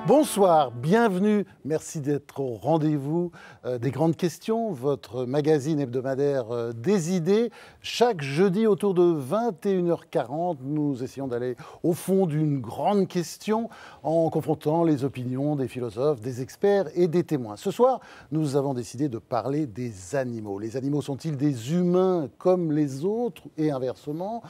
Bonsoir, bienvenue, merci d'être au rendez-vous des grandes questions, votre magazine hebdomadaire des idées. Chaque jeudi autour de 21h40, nous essayons d'aller au fond d'une grande question en confrontant les opinions des philosophes, des experts et des témoins. Ce soir, nous avons décidé de parler des animaux. Les animaux sont-ils des humains comme les autres et inversement?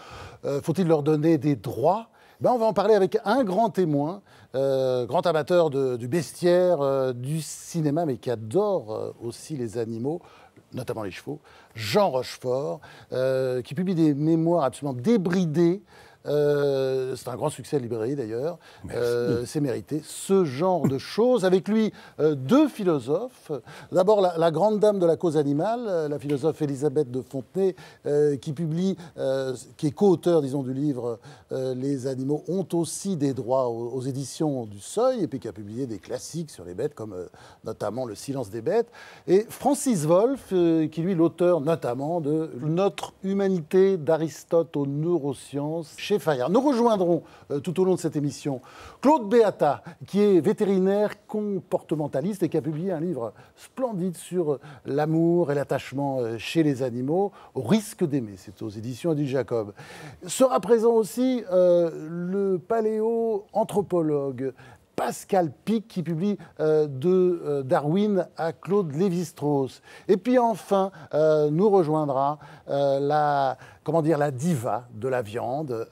Faut-il leur donner des droits? On va en parler avec un grand témoin, grand amateur du bestiaire, du cinéma, mais qui adore aussi les animaux, notamment les chevaux, Jean Rochefort, qui publie des mémoires absolument débridées. C'est un grand succès à la librairie d'ailleurs, c'est mérité, ce genre de choses. Avec lui, deux philosophes. D'abord, la grande dame de la cause animale, la philosophe Élisabeth de Fontenay, qui publie, qui est co-auteur, disons, du livre Les animaux ont aussi des droits aux éditions du Seuil, et puis qui a publié des classiques sur les bêtes, comme notamment Le silence des bêtes. Et Francis Wolff, qui lui est l'auteur notamment de Notre humanité d'Aristote aux neurosciences, chez Fayard. Nous rejoindrons tout au long de cette émission Claude Beata, qui est vétérinaire comportementaliste et qui a publié un livre splendide sur l'amour et l'attachement chez les animaux, Au risque d'aimer. C'est aux éditions Odile Jacob. Sera présent aussi le paléo-anthropologue Pascal Pic, qui publie de Darwin à Claude Lévi-Strauss. Et puis enfin, nous rejoindra la diva de la viande,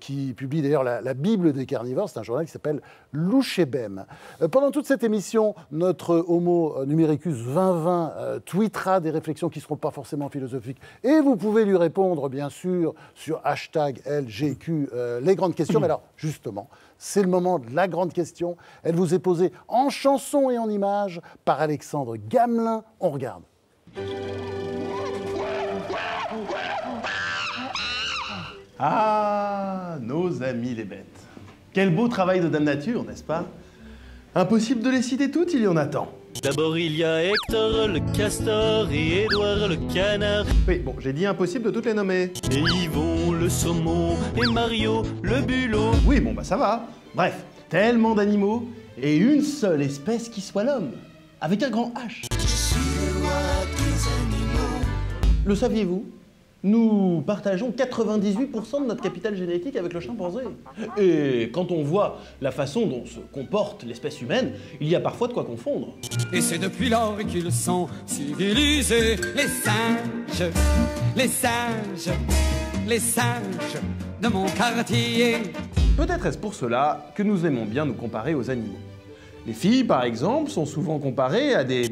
qui publie d'ailleurs la Bible des carnivores. C'est un journal qui s'appelle Louchébem. Pendant toute cette émission, notre Homo numericus 2020 tweetera des réflexions qui ne seront pas forcément philosophiques. Et vous pouvez lui répondre, bien sûr, sur #LGQ, les grandes questions. Mais alors, justement, c'est le moment de la grande question. Elle vous est posée en chanson et en images par Alexandre Gamelin. On regarde. Ah, nos amis les bêtes. Quel beau travail de Dame Nature, n'est-ce pas? Impossible de les citer toutes, il y en a tant. D'abord il y a Hector le castor et Édouard le canard. Oui, bon, j'ai dit impossible de toutes les nommer. Et Yvon le saumon et Mario le bulot. Oui, bon, bah ça va. Bref, tellement d'animaux et une seule espèce qui soit l'homme, avec un grand H. Je suis le roi des animaux. Le saviez-vous? Nous partageons 98% de notre capital génétique avec le chimpanzé. Et quand on voit la façon dont se comporte l'espèce humaine, il y a parfois de quoi confondre. Et c'est depuis lors qu'ils sont civilisés. Les singes, les singes, les singes de mon quartier. Peut-être est-ce pour cela que nous aimons bien nous comparer aux animaux. Les filles, par exemple, sont souvent comparées à des...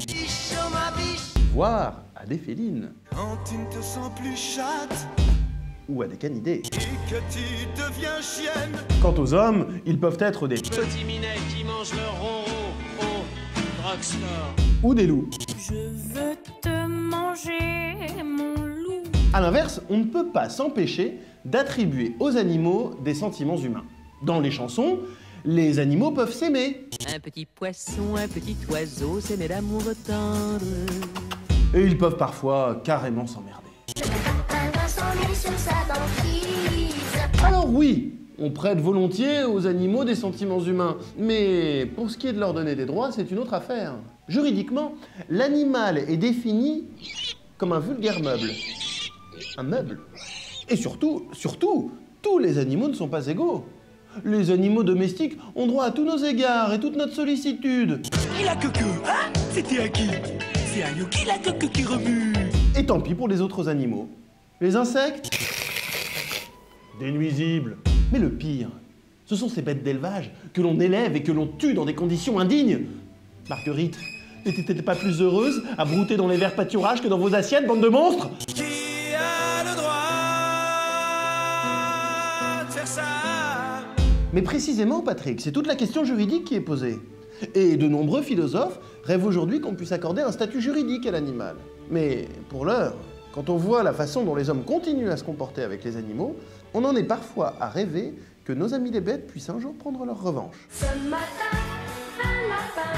voire à des félines. Quand tu ne te sens plus chatte ou à des canidés. et que tu deviens chienne. Quant aux hommes, ils peuvent être des... Petits minets qui mangent leur ronron au drugstore. ou des loups. Je veux te manger, mon loup. A l'inverse, on ne peut pas s'empêcher d'attribuer aux animaux des sentiments humains. Dans les chansons, les animaux peuvent s'aimer. Un petit poisson, un petit oiseau, s'aimer d'amour tendre. Et ils peuvent parfois carrément s'emmerder. Alors oui, on prête volontiers aux animaux des sentiments humains, mais pour ce qui est de leur donner des droits, c'est une autre affaire. Juridiquement, l'animal est défini comme un vulgaire meuble. Un meuble. Et surtout, tous les animaux ne sont pas égaux. Les animaux domestiques ont droit à tous nos égards et toute notre sollicitude. Il a queue, hein? C'était à qui? C'est à Yuki la queue qui remue. Et tant pis pour les autres animaux. Les insectes, des nuisibles. Mais le pire, ce sont ces bêtes d'élevage que l'on élève et que l'on tue dans des conditions indignes. Marguerite, n'était-elle pas plus heureuse à brouter dans les verres pâturages que dans vos assiettes, bande de monstres? Qui a le droit de faire ça? Mais précisément, Patrick, c'est toute la question juridique qui est posée. Et de nombreux philosophes rêvent aujourd'hui qu'on puisse accorder un statut juridique à l'animal. Mais pour l'heure, quand on voit la façon dont les hommes continuent à se comporter avec les animaux, on en est parfois à rêver que nos amis les bêtes puissent un jour prendre leur revanche. Ce matin, un lapin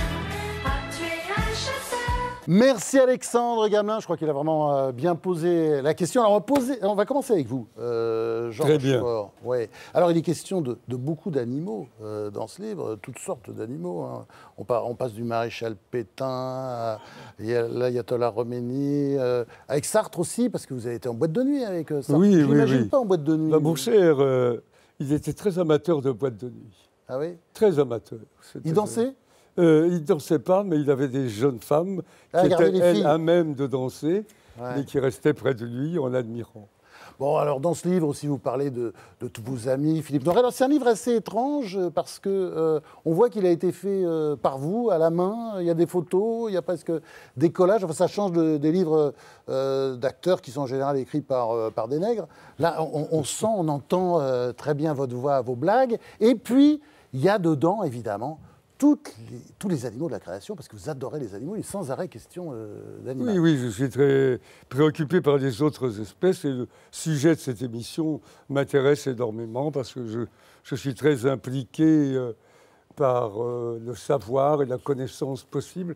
a tué un chasseur. Merci Alexandre Gamelin, je crois qu'il a vraiment bien posé la question. Alors on va commencer avec vous, Georges. Très bien. Faure. Ouais. Alors il est question de beaucoup d'animaux dans ce livre, toutes sortes d'animaux. Hein. On passe du maréchal Pétain à l'ayatollah Khomeini, avec Sartre aussi, parce que vous avez été en boîte de nuit avec Sartre. Oui, Je l'imagine oui. pas en boîte de nuit. Mon cher, il était très amateur de boîte de nuit. Ah oui. Très amateur. Il dansait? Il ne dansait pas, mais il avait des jeunes femmes qui étaient, elles, à même de danser, mais qui restaient près de lui en l'admirant. Bon, alors dans ce livre aussi, vous parlez de tous vos amis, Philippe Noiret. Alors c'est un livre assez étrange parce que on voit qu'il a été fait par vous, à la main. Il y a des photos, il y a presque des collages. Enfin, ça change des livres d'acteurs qui sont en général écrits par des nègres. Là, on sent, on entend très bien votre voix, vos blagues. Et puis, il y a dedans, évidemment, tous les animaux de la création, parce que vous adorez les animaux, il est sans arrêt question d'animaux. Oui, oui, je suis très préoccupé par les autres espèces et le sujet de cette émission m'intéresse énormément parce que je suis très impliqué par le savoir et la connaissance possible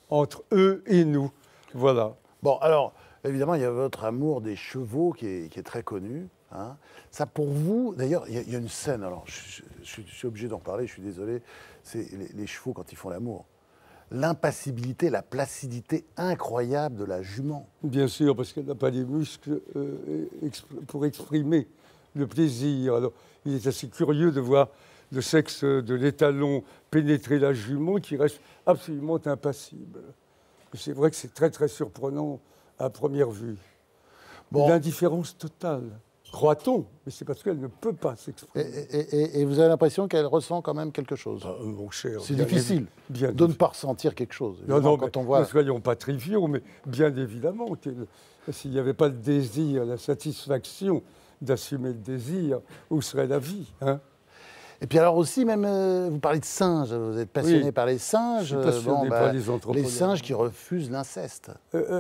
entre eux et nous. Voilà. Bon, alors, évidemment, il y a votre amour des chevaux qui est très connu. Hein. Ça, pour vous, d'ailleurs, il y a une scène, alors je suis obligé d'en parler, je suis désolé, c'est les chevaux quand ils font l'amour. L'impassibilité, la placidité incroyable de la jument. Bien sûr, parce qu'elle n'a pas les muscles pour exprimer le plaisir. Alors, il est assez curieux de voir le sexe de l'étalon pénétrer la jument qui reste absolument impassible. C'est vrai que c'est très, très surprenant à première vue. Bon. L'indifférence totale. Croit-on, mais c'est parce qu'elle ne peut pas s'exprimer. Et vous avez l'impression qu'elle ressent quand même quelque chose. Mon cher. C'est difficile de ne pas ressentir quelque chose. Non, quand on voit... ne soyons pas triviaux, mais bien évidemment, s'il n'y avait pas le désir, la satisfaction d'assumer le désir, où serait la vie, hein? Et puis alors aussi, même, vous parlez de singes, vous êtes passionné par les singes. Je suis passionné par les anthropologues. Les singes qui refusent l'inceste.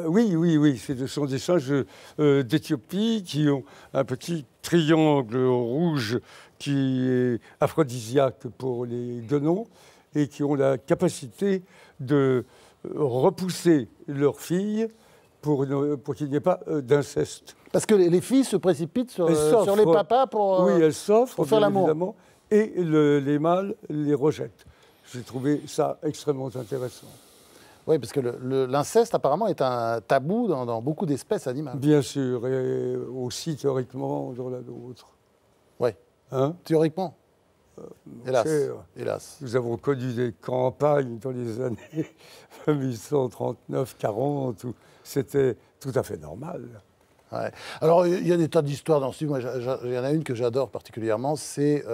Oui. Ce sont des singes d'Éthiopie qui ont un petit triangle rouge qui est aphrodisiaque pour les guenons et qui ont la capacité de repousser leurs filles pour qu'il n'y ait pas d'inceste. Parce que les filles se précipitent sur les papas pour, elles s'offrent, pour faire l'amour. Évidemment. Et les mâles les rejettent. J'ai trouvé ça extrêmement intéressant. Oui, parce que l'inceste, apparemment, est un tabou dans beaucoup d'espèces animales. Bien sûr, et aussi théoriquement dans la nôtre. Oui, théoriquement. Hélas. Nous avons connu des campagnes dans les années 1839-40 où c'était tout à fait normal. Ouais. Alors, il y a des tas d'histoires dans ce livre. Moi, il y en a une que j'adore particulièrement, c'est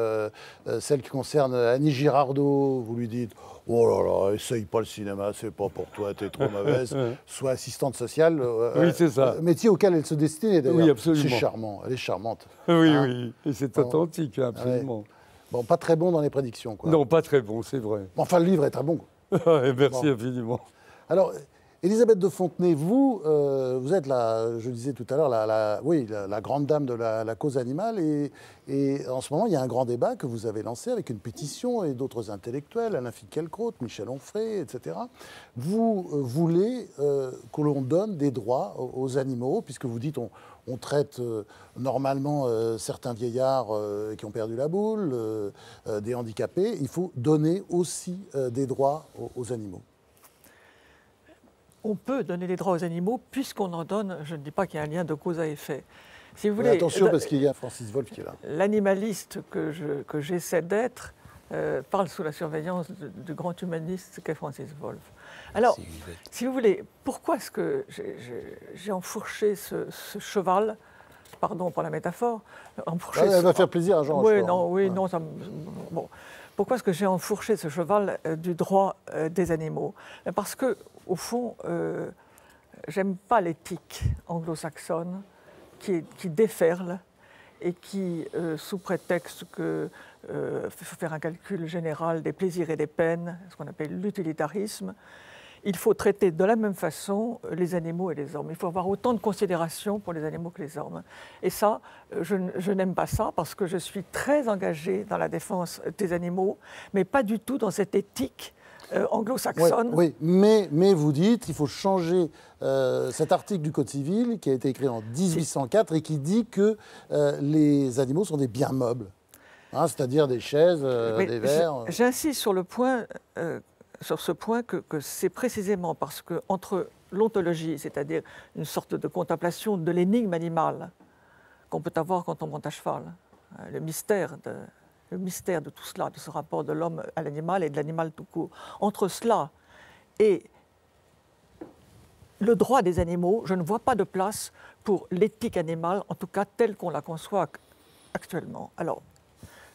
celle qui concerne Annie Girardot. Vous lui dites « Oh là là, essaye pas le cinéma, c'est pas pour toi, t'es trop mauvaise. » Soit assistante sociale. Oui, c'est ça. Métier auquel elle se destinait, d'ailleurs. Oui, absolument. C'est charmant, elle est charmante. Oui, et c'est authentique, absolument. Ouais. Bon, pas très bon dans les prédictions, quoi. Non, pas très bon, c'est vrai. Enfin, le livre est très bon. Merci infiniment. Alors, Élisabeth de Fontenay, vous êtes je disais tout à l'heure, la grande dame de la cause animale. Et en ce moment, il y a un grand débat que vous avez lancé avec une pétition et d'autres intellectuels, Alain Finkielkraut, Michel Onfray, etc. Vous voulez que l'on donne des droits aux animaux, puisque vous dites on traite normalement certains vieillards qui ont perdu la boule, des handicapés. Il faut donner aussi des droits aux animaux. On peut donner des droits aux animaux puisqu'on en donne, je ne dis pas qu'il y a un lien de cause à effet. Si vous voulez, attention parce qu'il y a Francis Wolff qui est là. L'animaliste que j'essaie d'être parle sous la surveillance du grand humaniste qu'est Francis Wolff. Alors, si vous voulez, pourquoi est-ce que j'ai enfourché ce cheval, pardon pour la métaphore, elle va faire plaisir à Jean Rochefort. Bon. Pourquoi est-ce que j'ai enfourché ce cheval du droit des animaux? Parce que, au fond, j'aime pas l'éthique anglo-saxonne qui déferle et qui, sous prétexte qu'il faut faire un calcul général des plaisirs et des peines, ce qu'on appelle l'utilitarisme, il faut traiter de la même façon les animaux et les hommes. Il faut avoir autant de considération pour les animaux que les hommes. Et ça, je n'aime pas ça parce que je suis très engagée dans la défense des animaux, mais pas du tout dans cette éthique anglo-saxonne. Oui, mais vous dites qu'il faut changer cet article du Code civil qui a été écrit en 1804 et qui dit que les animaux sont des biens meubles, hein, c'est-à-dire des chaises, des verres. J'insiste sur ce point que c'est précisément parce que entre l'ontologie, c'est-à-dire une sorte de contemplation de l'énigme animale qu'on peut avoir quand on monte à cheval, le mystère de tout cela, de ce rapport de l'homme à l'animal et de l'animal tout court. Entre cela et le droit des animaux, je ne vois pas de place pour l'éthique animale, en tout cas telle qu'on la conçoit actuellement. Alors,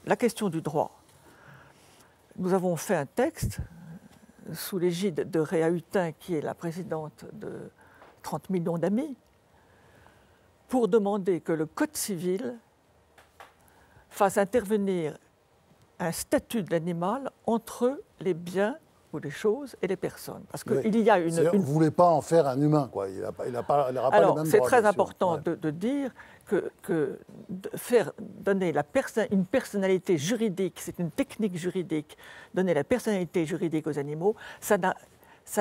la question du droit. Nous avons fait un texte sous l'égide de Réa Hutin, qui est la présidente de 30 millions d'amis, pour demander que le Code civil fasse intervenir un statut de l'animal entre les biens ou les choses et les personnes. Parce qu'il y a une... Vous ne voulez pas en faire un humain, quoi. Il n'aura pas les mêmes droits. Alors, c'est très important de dire que faire donner une personnalité juridique, c'est une technique juridique, donner la personnalité juridique aux animaux, ça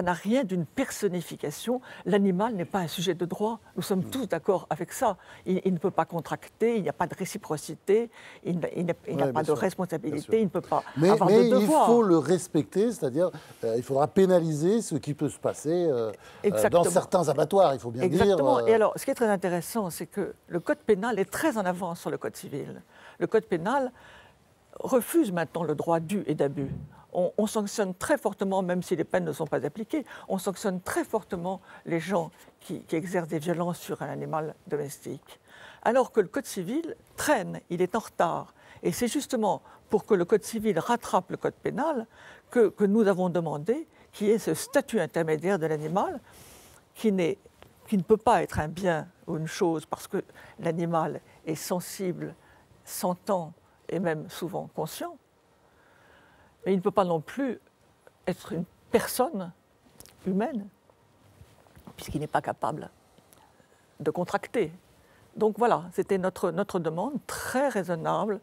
n'a rien d'une personnification. L'animal n'est pas un sujet de droit. Nous sommes tous d'accord avec ça. Il ne peut pas contracter, il n'y a pas de réciprocité, il n'a pas de responsabilité, il ne peut pas avoir de devoir. Mais il faut le respecter, c'est-à-dire il faudra pénaliser ce qui peut se passer dans certains abattoirs, il faut bien dire. Exactement. Et alors, ce qui est très intéressant, c'est que le Code pénal est très en avance sur le Code civil. Le Code pénal refuse maintenant le droit dû et d'abus. On sanctionne très fortement, même si les peines ne sont pas appliquées, on sanctionne très fortement les gens qui exercent des violences sur un animal domestique. Alors que le Code civil traîne, il est en retard. Et c'est justement pour que le Code civil rattrape le Code pénal que nous avons demandé qu'il y ait ce statut intermédiaire de l'animal qui ne peut pas être un bien ou une chose parce que l'animal est sensible, sentant et même souvent conscient. Mais il ne peut pas non plus être une personne humaine, puisqu'il n'est pas capable de contracter. Donc voilà, c'était notre demande très raisonnable,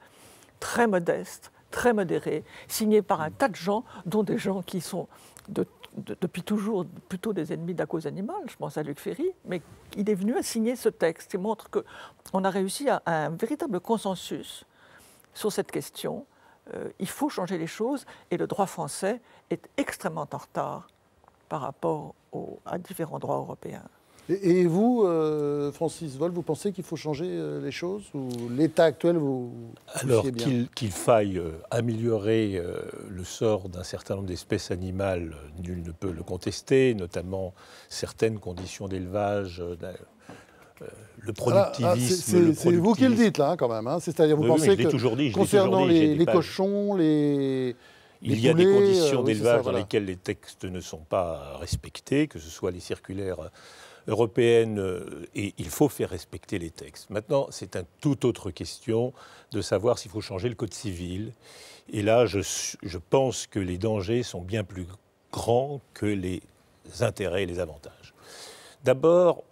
très modeste, très modérée, signée par un tas de gens, dont des gens qui sont depuis toujours plutôt des ennemis de la cause animale. Je pense à Luc Ferry, mais il est venu à signer ce texte qui montre qu'on a réussi à un véritable consensus sur cette question. Il faut changer les choses et le droit français est extrêmement en retard par rapport à différents droits européens. Et vous, Francis Wolf, vous pensez qu'il faut changer les choses ou l'état actuel vous Alors fiez bien qu'il faille améliorer le sort d'un certain nombre d'espèces animales, nul ne peut le contester, notamment certaines conditions d'élevage, le productivisme. C'est vous qui le dites là, quand même. Hein. C'est-à-dire, vous pensez que concernant les cochons, les il y a des conditions d'élevage dans lesquelles les textes ne sont pas respectés, que ce soit les circulaires européennes, et il faut faire respecter les textes. Maintenant, c'est une toute autre question de savoir s'il faut changer le Code civil. Et là, je pense que les dangers sont bien plus grands que les intérêts et les avantages. D'abord,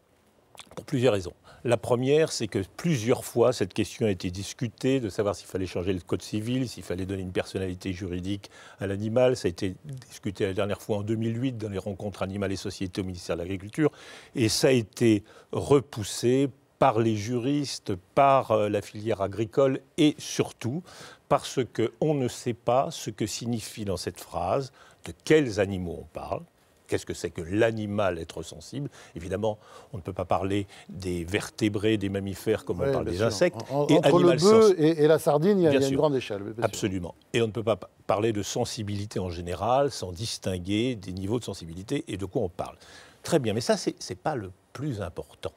pour plusieurs raisons. La première, c'est que plusieurs fois, cette question a été discutée, de savoir s'il fallait changer le Code civil, s'il fallait donner une personnalité juridique à l'animal. Ça a été discuté la dernière fois en 2008 dans les rencontres Animal et Société au ministère de l'Agriculture. Et ça a été repoussé par les juristes, par la filière agricole et surtout parce qu'on ne sait pas ce que signifie dans cette phrase, de quels animaux on parle. Qu'est-ce que c'est que l'animal être sensible? Évidemment, on ne peut pas parler des vertébrés, des mammifères comme on parle des insectes. Entre le bœuf et la sardine, il y a une grande échelle. Absolument. Et on ne peut pas parler de sensibilité en général sans distinguer des niveaux de sensibilité et de quoi on parle. Très bien, mais ça, ce n'est pas le plus important.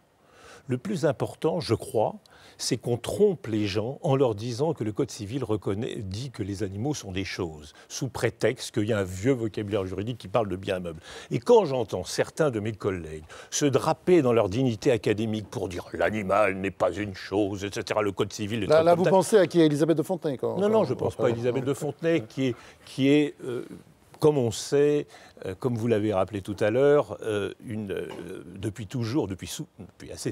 Le plus important, je crois, c'est qu'on trompe les gens en leur disant que le Code civil dit que les animaux sont des choses, sous prétexte qu'il y a un vieux vocabulaire juridique qui parle de biens meubles. Et quand j'entends certains de mes collègues se draper dans leur dignité académique pour dire « l'animal n'est pas une chose », etc., le Code civil... Là vous pensez à qui? Élisabeth de Fontenay Non, je ne pense pas à Élisabeth de Fontenay, qui est comme on sait, comme vous l'avez rappelé tout à l'heure, depuis toujours, depuis assez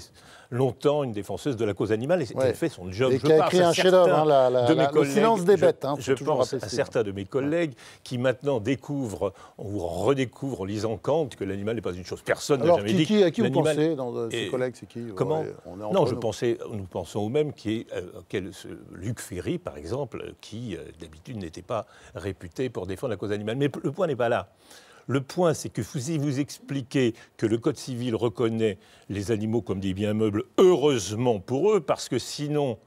longtemps, une défenseuse de la cause animale, et elle fait son job. Et qui a écrit un chef-d'œuvre, Le silence des bêtes. Je pense à certains de mes collègues qui maintenant découvrent, ou redécouvrent en lisant Kant, que l'animal n'est pas une chose. Personne n'a jamais dit. À qui vous pensez dans ces collègues, c'est qui? Comment? Non, nous pensons au même Luc Ferry, par exemple, qui d'habitude n'était pas réputé pour défendre la cause animale. Mais le point n'est pas là. Le point, c'est que si vous expliquez que le Code civil reconnaît les animaux comme des biens meubles, heureusement pour eux, parce que sinon,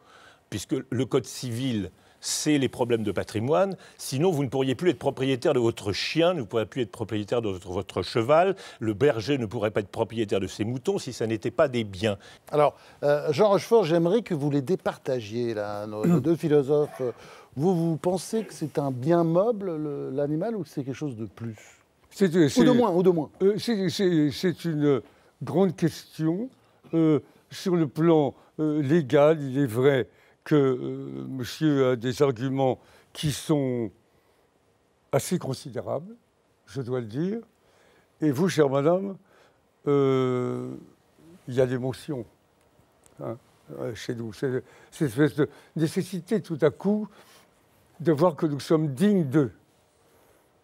puisque le Code civil, c'est les problèmes de patrimoine, sinon vous ne pourriez plus être propriétaire de votre chien, ne pourriez plus être propriétaire de votre cheval, le berger ne pourrait pas être propriétaire de ses moutons si ça n'était pas des biens. Alors, Jean Rochefort, j'aimerais que vous les départagiez, là, nos deux philosophes. Vous pensez que c'est un bien meuble, l'animal, ou que c'est quelque chose de plus? Ou de moins. C'est une grande question. Sur le plan légal, il est vrai que monsieur a des arguments qui sont assez considérables, je dois le dire. Et vous, chère madame, il y a l'émotion chez nous. C'est cette espèce de nécessité tout à coup de voir que nous sommes dignes d'eux.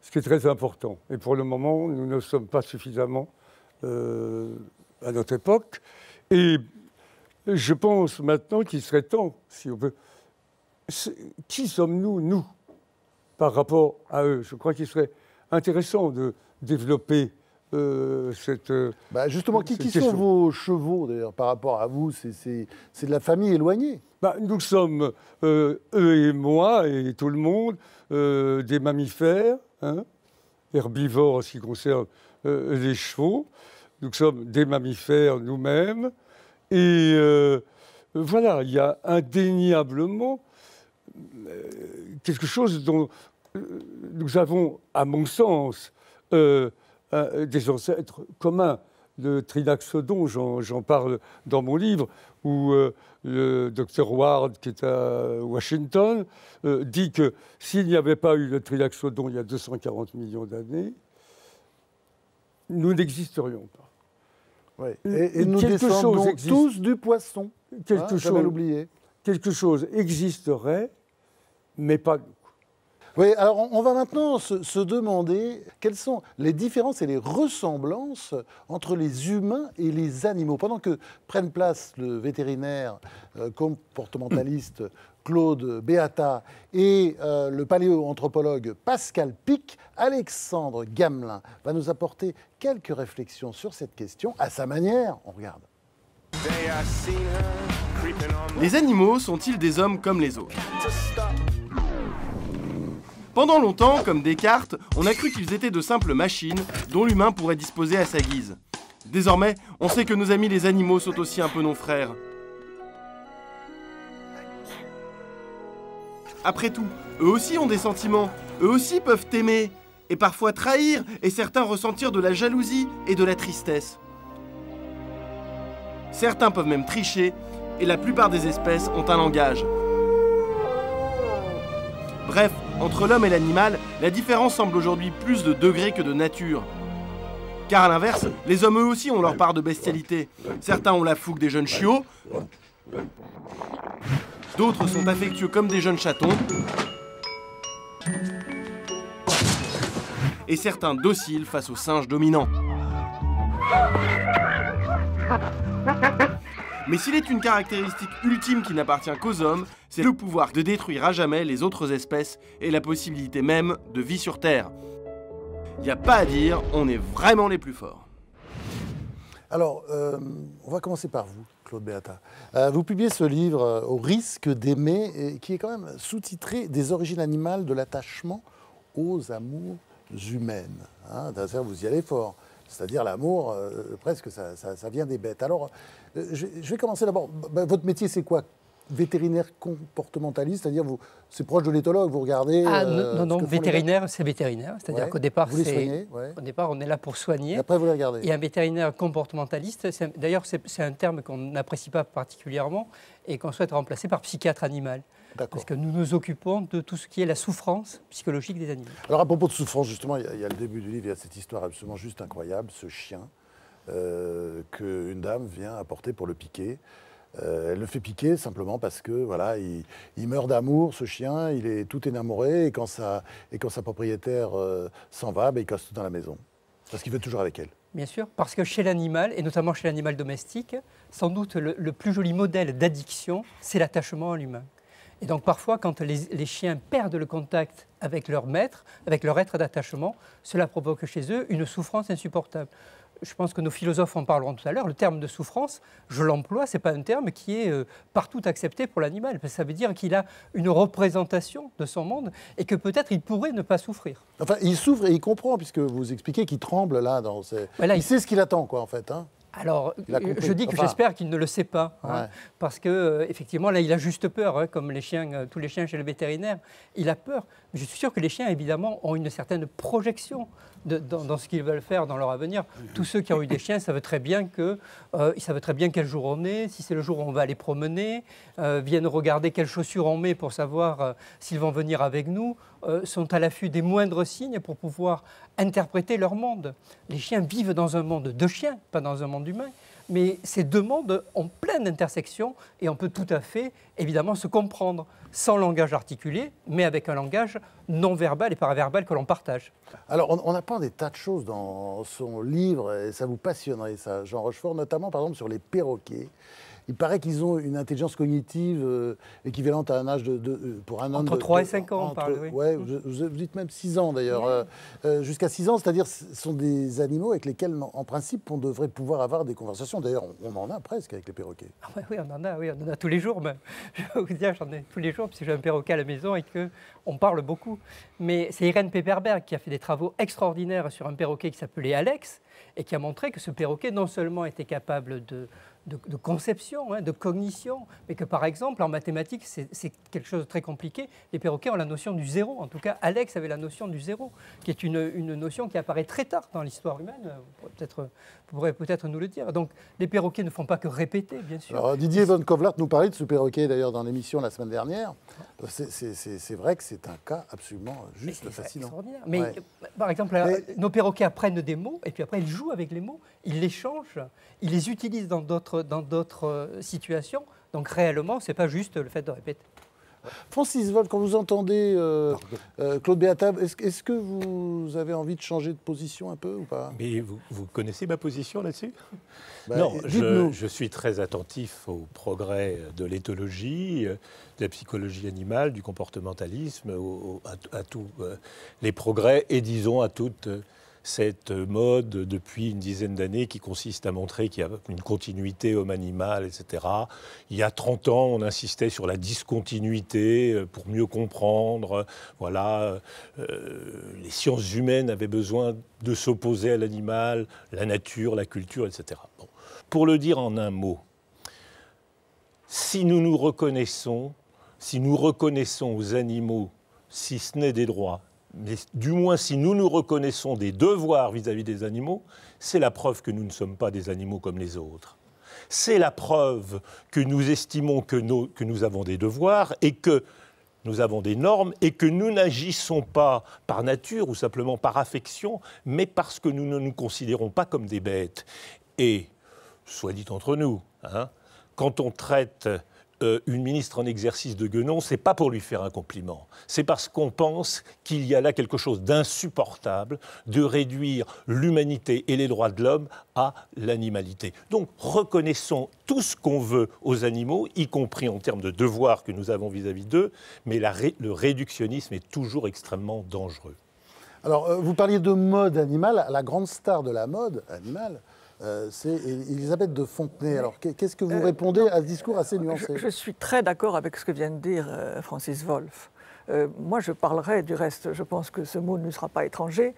Ce qui est très important. Et pour le moment, nous ne sommes pas suffisamment à notre époque. Et je pense maintenant qu'il serait temps, si on veut... Qui sommes-nous, nous, par rapport à eux? Je crois qu'il serait intéressant de développer cette... justement, qui sont vos chevaux, d'ailleurs, par rapport à vous? C'est de la famille éloignée. Nous sommes, eux et moi, et tout le monde, des mammifères, herbivores en ce qui concerne les chevaux. Nous sommes des mammifères nous-mêmes. Et voilà, il y a indéniablement quelque chose dont nous avons, à mon sens, des ancêtres communs. Le Trynaxodon, j'en parle dans mon livre, où le docteur Ward, qui est à Washington, dit que s'il n'y avait pas eu le Trynaxodon il y a 240 millions d'années, nous n'existerions pas. Oui. Et nous descendons tous du poisson. Jamais l'oublier. Quelque chose existerait, mais pas nous. Oui, alors on va maintenant se demander quelles sont les différences et les ressemblances entre les humains et les animaux. Pendant que prennent place le vétérinaire comportementaliste Claude Beata et le paléoanthropologue Pascal Pic, Alexandre Gamelin va nous apporter quelques réflexions sur cette question. À sa manière, on regarde. Les animaux sont-ils des hommes comme les autres ? Pendant longtemps, comme Descartes, on a cru qu'ils étaient de simples machines dont l'humain pourrait disposer à sa guise. Désormais, on sait que nos amis les animaux sont aussi un peu nos frères. Après tout, eux aussi ont des sentiments, eux aussi peuvent aimer, et parfois trahir, et certains ressentir de la jalousie et de la tristesse. Certains peuvent même tricher, et la plupart des espèces ont un langage. Bref, entre l'homme et l'animal, la différence semble aujourd'hui plus de degrés que de nature. Car à l'inverse, les hommes eux aussi ont leur part de bestialité. Certains ont la fougue des jeunes chiots, d'autres sont affectueux comme des jeunes chatons, et certains dociles face aux singes dominants. Mais s'il est une caractéristique ultime qui n'appartient qu'aux hommes, c'est le pouvoir de détruire à jamais les autres espèces et la possibilité même de vie sur Terre. Il n'y a pas à dire, on est vraiment les plus forts. Alors, on va commencer par vous, Claude Beata. Vous publiez ce livre, Au risque d'aimer, qui est quand même sous-titré « Des origines animales de l'attachement aux amours humaines ». Vous y allez fort. C'est-à-dire l'amour, presque, ça vient des bêtes. Alors, je vais commencer d'abord. Votre métier, c'est quoi? Vétérinaire comportementaliste, c'est-à-dire c'est proche de l'éthologue, vous regardez... non, vétérinaire, c'est vétérinaire. C'est-à-dire qu'au départ, au départ, on est là pour soigner. Et après, vous les regardez. Et un vétérinaire comportementaliste, d'ailleurs, c'est un terme qu'on n'apprécie pas particulièrement et qu'on souhaite remplacer par psychiatre animal. parce que nous nous occupons de tout ce qui est la souffrance psychologique des animaux. Alors à propos de souffrance, justement, il y a le début du livre, il y a cette histoire absolument juste incroyable, ce chien qu'une dame vient apporter pour le piquer. Elle le fait piquer simplement parce que voilà, il meurt d'amour, ce chien, il est tout énamouré, et quand sa propriétaire s'en va, il casse tout dans la maison. Parce qu'il veut toujours avec elle. Bien sûr, parce que chez l'animal, et notamment chez l'animal domestique, sans doute le plus joli modèle d'addiction, c'est l'attachement à l'humain. Et donc parfois, quand les chiens perdent le contact avec leur maître, avec leur être d'attachement, cela provoque chez eux une souffrance insupportable. Je pense que nos philosophes en parleront tout à l'heure. Le terme de souffrance, je l'emploie, ce n'est pas un terme qui est partout accepté pour l'animal. Parce que ça veut dire qu'il a une représentation de son monde et que peut-être il pourrait ne pas souffrir. Enfin, il souffre et il comprend, puisque vous expliquez qu'il tremble là. Il sait ce qu'il attend, quoi, en fait. Hein. Alors, je dis que j'espère qu'il ne le sait pas, parce que effectivement, là, il a juste peur, comme les chiens, tous les chiens chez le vétérinaire, il a peur. Mais je suis sûr que les chiens, évidemment, ont une certaine projection dans ce qu'ils veulent faire dans leur avenir. Tous ceux qui ont eu des chiens savent très bien quel jour on est, si c'est le jour où on va les promener, viennent regarder quelles chaussures on met pour savoir s'ils vont venir avec nous, sont à l'affût des moindres signes pour pouvoir interpréter leur monde. Les chiens vivent dans un monde de chiens, pas dans un monde humain. Mais ces deux mondes ont plein d'intersections et on peut tout à fait, évidemment, se comprendre sans langage articulé, mais avec un langage non verbal et paraverbal que l'on partage. Alors, on apprend des tas de choses dans son livre et ça vous passionnerait, ça, Jean Rochefort, notamment, par exemple, sur les perroquets. Il paraît qu'ils ont une intelligence cognitive équivalente à un âge pour un homme... Entre 3 et 5 ans, on parle, oui. Ouais, vous dites même 6 ans, d'ailleurs. Jusqu'à 6 ans, c'est-à-dire ce sont des animaux avec lesquels, en principe, on devrait pouvoir avoir des conversations. D'ailleurs, on en a presque avec les perroquets. Ah oui, on en a tous les jours. Même. Je vais vous dire, j'en ai tous les jours, parce que j'ai un perroquet à la maison et qu'on parle beaucoup. Mais c'est Irène Pepperberg qui a fait des travaux extraordinaires sur un perroquet qui s'appelait Alex et qui a montré que ce perroquet, non seulement était capable de conception, de cognition, mais que par exemple en mathématiques c'est quelque chose de très compliqué. Les perroquets ont la notion du zéro, en tout cas Alex avait la notion du zéro, qui est une notion qui apparaît très tard dans l'histoire humaine, vous pourrez peut-être nous le dire. Donc les perroquets ne font pas que répéter, bien sûr. Alors Didier Von Kovlart nous parlait de ce perroquet d'ailleurs dans l'émission la semaine dernière. C'est vrai que c'est un cas absolument juste fascinant. Mais par exemple, nos perroquets apprennent des mots et puis après ils jouent avec les mots, ils les changent, ils les utilisent dans d'autres situations. Donc réellement, ce n'est pas juste le fait de répéter. Francis Wolf, quand vous entendez Claude Beata, est-ce que vous avez envie de changer de position un peu ou pas? Mais vous connaissez ma position là-dessus? Non, je suis très attentif au progrès de l'éthologie, de la psychologie animale, du comportementalisme, à tous les progrès et disons à toute cette mode depuis une dizaine d'années qui consiste à montrer qu'il y a une continuité homme-animal, etc. Il y a 30 ans, on insistait sur la discontinuité pour mieux comprendre. Voilà, les sciences humaines avaient besoin de s'opposer à l'animal, la nature, la culture, etc. Bon. Pour le dire en un mot, si nous reconnaissons aux animaux, si ce n'est des droits, mais du moins si nous reconnaissons des devoirs vis-à-vis des animaux, c'est la preuve que nous ne sommes pas des animaux comme les autres. C'est la preuve que nous estimons que nous avons des devoirs et que nous avons des normes et que nous n'agissons pas par nature ou simplement par affection, mais parce que nous ne nous considérons pas comme des bêtes. Et, soit dit entre nous, quand on traite une ministre en exercice de guenon, c'est pas pour lui faire un compliment. C'est parce qu'on pense qu'il y a là quelque chose d'insupportable de réduire l'humanité et les droits de l'homme à l'animalité. Donc reconnaissons tout ce qu'on veut aux animaux, y compris en termes de devoirs que nous avons vis-à-vis d'eux, mais le réductionnisme est toujours extrêmement dangereux. Alors, vous parliez de mode animal. La grande star de la mode animale, c'est Elisabeth de Fontenay. Alors, qu'est-ce que vous répondez à ce discours assez nuancé? Je suis très d'accord avec ce que vient de dire Francis Wolf. Moi, je parlerai, du reste, je pense que ce mot ne lui sera pas étranger,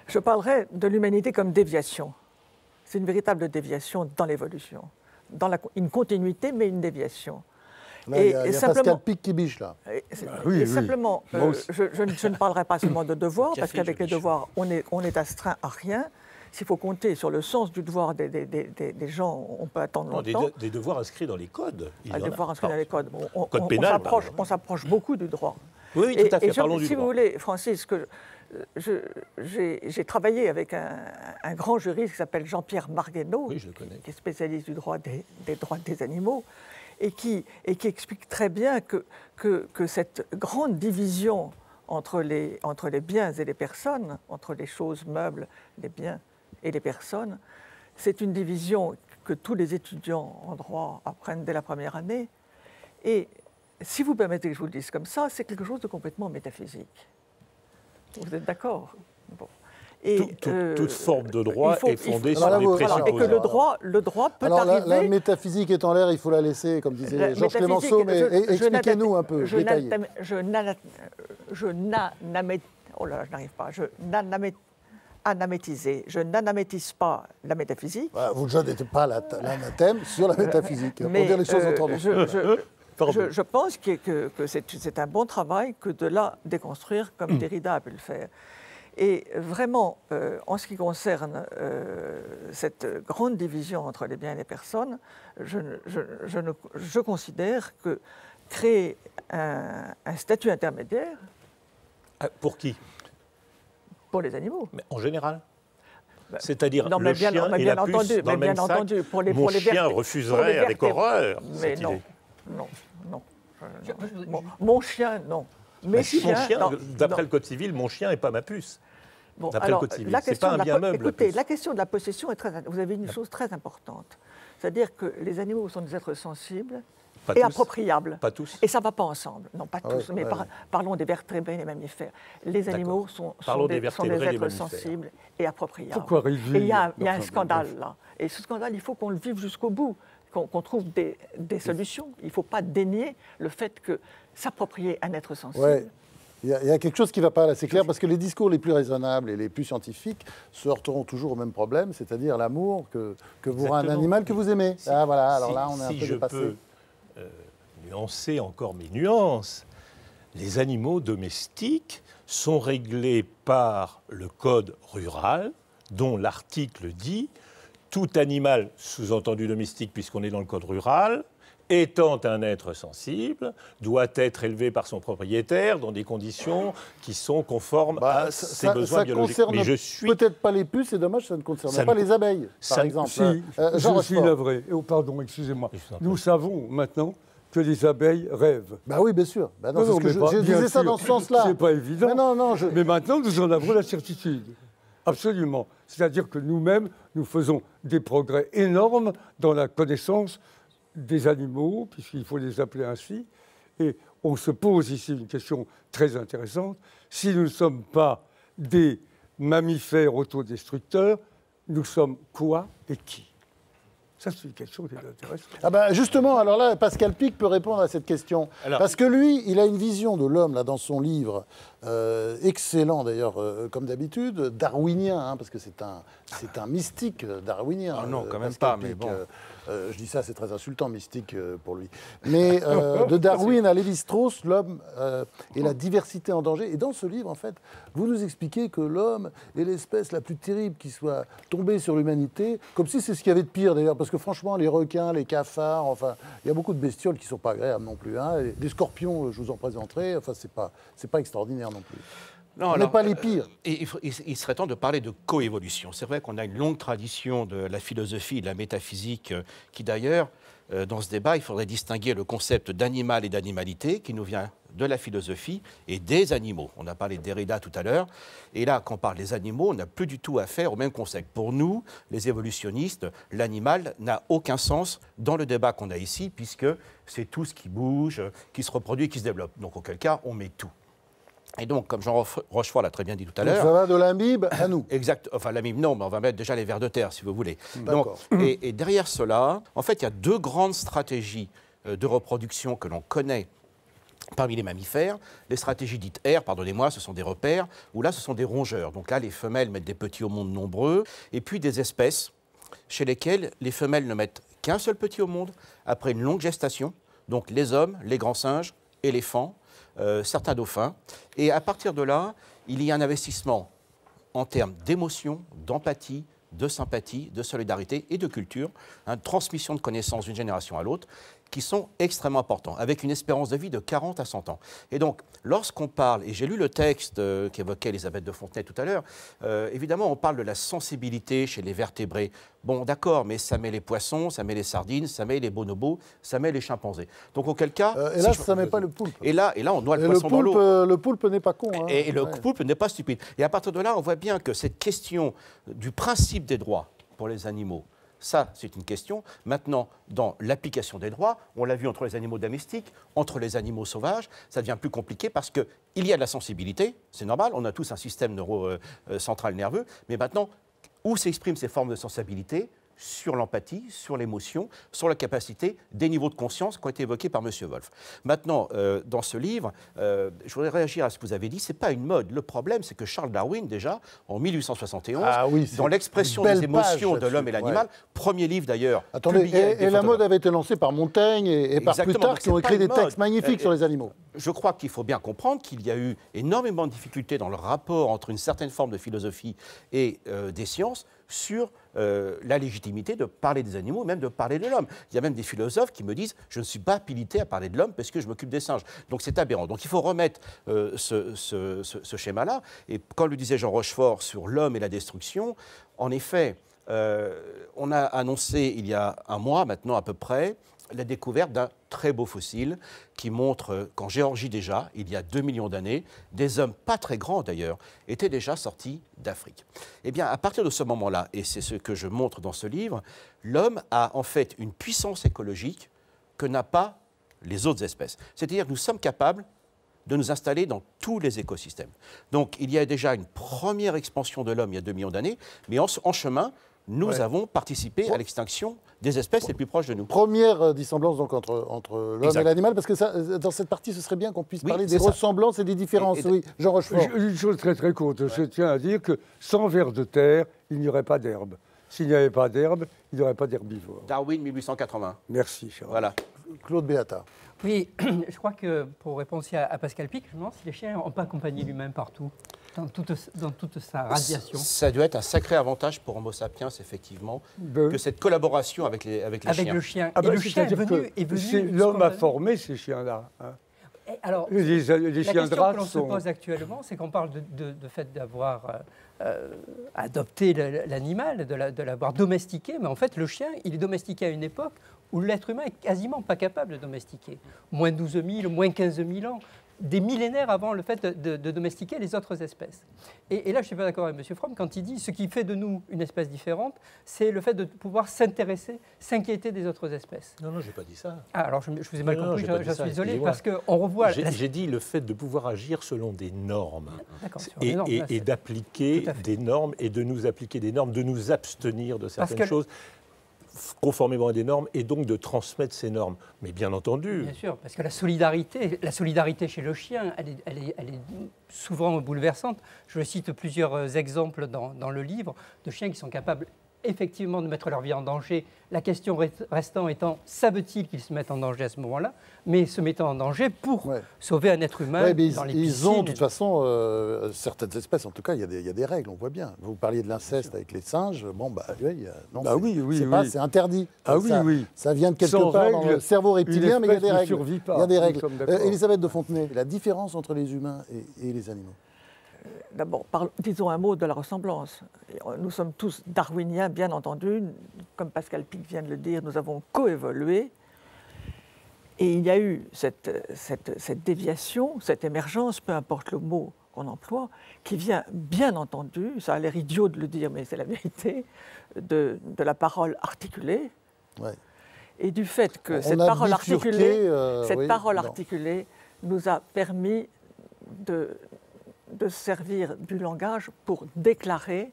je parlerai de l'humanité comme déviation. C'est une véritable déviation dans l'évolution. Une continuité, mais une déviation. Là, il y a Pascal Pic qui biche, là. Simplement, je ne parlerai pas seulement de devoirs, parce qu'avec les devoirs, on est astreint à rien. s'il faut compter sur le sens du devoir des gens, on peut attendre longtemps. Des devoirs inscrits dans les codes. Des devoirs inscrits dans les codes. Code pénal, on s'approche beaucoup du droit. Oui, tout à fait, parlons du droit. Si vous voulez, Francis, j'ai travaillé avec un grand juriste qui s'appelle Jean-Pierre Marguenot, qui est spécialiste du droit des droits des animaux, et qui explique très bien que cette grande division entre les biens et les personnes, entre les choses meubles, les biens et les personnes, c'est une division que tous les étudiants en droit apprennent dès la première année. Et si vous permettez que je vous le dise comme ça, c'est quelque chose de complètement métaphysique. Vous êtes d'accord? Bon. Toute forme de droit est fondée sur des présupposés. Et que le droit peut arriver... La métaphysique est en l'air, il faut la laisser, comme disait Georges Clemenceau, mais expliquez-nous un peu, détaillez. Je n'anamétise pas la métaphysique. Vous ne jetez pas l'anathème sur la métaphysique, pour dire les choses autrement. Je pense que c'est un bon travail que de la déconstruire comme Derrida a pu le faire. Et vraiment, en ce qui concerne cette grande division entre les biens et les personnes, je considère que créer un statut intermédiaire... Pour qui? Pour les animaux. Mais en général? C'est-à-dire le chien et la puce entendu, dans le même sac. Mon chien refuserait avec horreur. Mais non. Mon chien, non. D'après le Code civil, mon chien n'est pas ma puce. Bon, d'après le Code civil, c'est pas un bien meuble. Écoutez, la question de la possession est très... Vous avez une chose très importante. C'est-à-dire que les animaux sont des êtres sensibles et appropriables. Pas tous. Et ça ne va pas ensemble. Non, pas tous. Mais parlons des vertébrés et des mammifères. Les animaux sont des êtres sensibles et appropriables. Pourquoi et il y a un scandale là. Et ce scandale, il faut qu'on le vive jusqu'au bout, qu'on trouve des solutions. Il ne faut pas dénier le fait que s'approprier un être sensible... Ouais. Il y a quelque chose qui ne va pas là, c'est clair, parce que les discours les plus raisonnables et les plus scientifiques se heurteront toujours au même problème, c'est-à-dire l'amour que vous aurez un animal que vous aimez. Voilà, alors là, on est un peu dépassé. Si je peux nuancer encore mes nuances, les animaux domestiques sont réglés par le code rural, dont l'article dit « Tout animal, sous-entendu domestique puisqu'on est dans le code rural, étant un être sensible, doit être élevé par son propriétaire dans des conditions qui sont conformes à ses besoins biologiques. Mais je suis peut-être pas les puces, c'est dommage, ça ne concerne pas les abeilles, par exemple. Si, je suis navré. Pardon, excusez-moi. Nous savons maintenant que les abeilles rêvent. Bah oui, bien sûr. Bah non, je disais ça dans ce sens-là. C'est pas évident. Mais maintenant, nous en avons la certitude. Absolument. C'est-à-dire que nous-mêmes, nous faisons des progrès énormes dans la connaissance des animaux, puisqu'il faut les appeler ainsi, et on se pose ici une question très intéressante. Si nous ne sommes pas des mammifères autodestructeurs, nous sommes quoi et qui? Ça, c'est une question qui est intéressante. Justement, alors là, Pascal Pic peut répondre à cette question. Parce que lui, il a une vision de l'homme, là, dans son livre, excellent d'ailleurs, comme d'habitude, darwinien, parce que c'est un mystique darwinien. Ah non, quand même Pascal pas, mais Pic, bon. Je dis ça, c'est très insultant, mystique pour lui. Mais de Darwin à Lévi-Strauss, l'homme et la diversité en danger. Et dans ce livre, en fait, vous nous expliquez que l'homme est l'espèce la plus terrible qui soit tombée sur l'humanité, comme si c'est ce qu'il y avait de pire d'ailleurs, parce que franchement, les requins, les cafards, enfin, il y a beaucoup de bestioles qui ne sont pas agréables non plus. Hein. Les scorpions, je vous en présenterai, enfin, c'est pas extraordinaire non plus. Non, on n'est pas les pires. Il serait temps de parler de coévolution. C'est vrai qu'on a une longue tradition de la philosophie et de la métaphysique qui, d'ailleurs, dans ce débat, il faudrait distinguer le concept d'animal et d'animalité qui nous vient de la philosophie et des animaux. On a parlé de Derrida tout à l'heure. Et là, quand on parle des animaux, on n'a plus du tout affaire au même concept. Pour nous, les évolutionnistes, l'animal n'a aucun sens dans le débat qu'on a ici, puisque c'est tout ce qui bouge, qui se reproduit, qui se développe. Donc, auquel cas, on met tout. Et donc, comme Jean Rochefort l'a très bien dit tout à l'heure... Ça va de l'amibe à nous. Exact. Enfin, l'amibe, non, mais on va mettre déjà les vers de terre, si vous voulez. Donc, et derrière cela, en fait, il y a deux grandes stratégies de reproduction que l'on connaît parmi les mammifères. Les stratégies dites R, pardonnez-moi, ce sont des repères, où là, ce sont des rongeurs. Donc là, les femelles mettent des petits au monde nombreux. Et puis, des espèces chez lesquelles les femelles ne mettent qu'un seul petit au monde après une longue gestation. Donc, les hommes, les grands singes, éléphants, certains dauphins. Et à partir de là, il y a un investissement en termes d'émotion, d'empathie, de sympathie, de solidarité et de culture, de transmission de connaissances d'une génération à l'autre, qui sont extrêmement importants, avec une espérance de vie de 40 à 100 ans. Et donc, lorsqu'on parle, et j'ai lu le texte qu'évoquait Elisabeth de Fontenay tout à l'heure, évidemment, on parle de la sensibilité chez les vertébrés. Bon, d'accord, mais ça met les poissons, ça met les sardines, ça met les bonobos, ça met les chimpanzés. Donc, auquel cas... et là, ça ne met pas le poulpe. Et là, on noie le poisson dans l'eau. Le poulpe n'est pas con. Hein. Et le poulpe n'est pas stupide. Et à partir de là, on voit bien que cette question du principe des droits pour les animaux, ça, c'est une question. Maintenant, dans l'application des droits, on l'a vu entre les animaux domestiques, entre les animaux sauvages, ça devient plus compliqué parce qu'il y a de la sensibilité, c'est normal, on a tous un système central nerveux, mais maintenant, où s'expriment ces formes de sensibilité ? Sur l'empathie, sur l'émotion, sur la capacité des niveaux de conscience qui ont été évoqués par M. Wolf. Maintenant, dans ce livre, je voudrais réagir à ce que vous avez dit, ce n'est pas une mode. Le problème, c'est que Charles Darwin, déjà, en 1871, dans l'expression des émotions de l'homme et l'animal, premier livre d'ailleurs. Attendez, et la mode avait été lancée par Montaigne et par Plutarque, qui ont écrit des textes magnifiques sur les animaux. Je crois qu'il faut bien comprendre qu'il y a eu énormément de difficultés dans le rapport entre une certaine forme de philosophie et des sciences sur la légitimité de parler des animaux, même de parler de l'homme. Il y a même des philosophes qui me disent « je ne suis pas habilité à parler de l'homme parce que je m'occupe des singes ». Donc c'est aberrant. Donc il faut remettre ce schéma-là. Et comme le disait Jean Rochefort sur l'homme et la destruction, en effet, on a annoncé il y a un mois maintenant à peu près la découverte d'un très beau fossile qui montre qu'en Géorgie déjà, il y a 2 millions d'années, des hommes pas très grands d'ailleurs, étaient déjà sortis d'Afrique. Eh bien, à partir de ce moment-là, et c'est ce que je montre dans ce livre, l'homme a en fait une puissance écologique que n'a pas les autres espèces. C'est-à-dire que nous sommes capables de nous installer dans tous les écosystèmes. Donc, il y a déjà une première expansion de l'homme il y a 2 millions d'années, mais en chemin, nous avons participé à l'extinction des espèces les plus proches de nous. Première dissemblance donc entre l'homme et l'animal, parce que dans cette partie, ce serait bien qu'on puisse parler des ressemblances et des différences. Oui, Jean Rochefort. Une chose très très courte, je tiens à dire que sans vers de terre, il n'y aurait pas d'herbe. S'il n'y avait pas d'herbe, il n'y aurait pas d'herbivore. Darwin, 1880. Merci, cher. Voilà. Claude Béata. Oui, je crois que pour répondre aussi à Pascal Pic, je me demande si les chiens n'ont pas accompagné l'humain partout, dans toute sa radiation. Ça doit être un sacré avantage pour Homo sapiens, effectivement, que cette collaboration avec les chiens. Avec le chien. Et le chien est venu l'homme a formé ces chiens-là. Hein. Alors, les chiens de race que l'on se pose actuellement, c'est qu'on parle de fait d'avoir adopté l'animal, de l'avoir domestiqué, mais en fait, le chien, il est domestiqué à une époque où l'être humain est quasiment pas capable de domestiquer. Moins 12 000, moins 15 000 ans, des millénaires avant le fait de domestiquer les autres espèces. Et là, je ne suis pas d'accord avec M. Fromm quand il dit ce qui fait de nous une espèce différente, c'est le fait de pouvoir s'intéresser, s'inquiéter des autres espèces. Non, je n'ai pas dit ça. Ah, alors je vous ai mal compris, je suis désolé, parce qu'on revoit... J'ai dit le fait de pouvoir agir selon des normes et d'appliquer des normes et de nous appliquer des normes, de nous abstenir de certaines choses conformément à des normes et donc de transmettre ces normes. Mais bien entendu... Bien sûr, parce que la solidarité chez le chien, elle est souvent bouleversante. Je cite plusieurs exemples dans le livre de chiens qui sont capables effectivement de mettre leur vie en danger. La question restant étant, savent-ils qu'ils se mettent en danger à ce moment-là, mais se mettant en danger pour sauver un être humain dans les piscines. Ils ont de toute façon, certaines espèces, en tout cas, il y a des règles, on voit bien. Vous parliez de l'inceste avec les singes, c'est interdit. Ça vient de quelque part dans le cerveau reptilien, mais il y a des règles. Il y a des règles. Elisabeth de Fontenay, la différence entre les humains et les animaux. D'abord, disons un mot de la ressemblance. Nous sommes tous darwiniens, bien entendu. Comme Pascal Pic vient de le dire, nous avons coévolué. Et il y a eu cette déviation, cette émergence, peu importe le mot qu'on emploie, qui vient, bien entendu, ça a l'air idiot de le dire, mais c'est la vérité, de la parole articulée. Ouais. Et du fait que cette parole articulée nous a permis de servir du langage pour déclarer,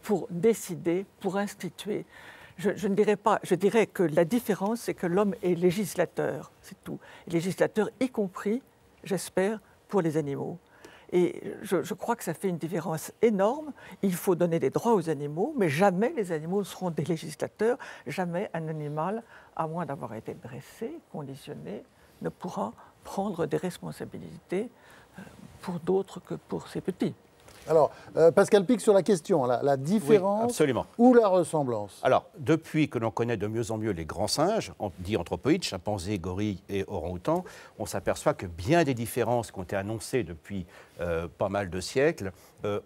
pour décider, pour instituer. Je ne dirais pas, je dirais que la différence, c'est que l'homme est législateur, c'est tout. Législateur, y compris, j'espère, pour les animaux. Et je crois que ça fait une différence énorme. Il faut donner des droits aux animaux, mais jamais les animaux ne seront des législateurs, jamais un animal, à moins d'avoir été dressé, conditionné, ne pourra prendre des responsabilités pour d'autres que pour ses petits. Alors, Pascal Pic, sur la question, la différence ou la ressemblance? Alors, depuis que l'on connaît de mieux en mieux les grands singes, dits anthropoïdes, chimpanzés, gorilles et orang-outans, on s'aperçoit que bien des différences qui ont été annoncées depuis pas mal de siècles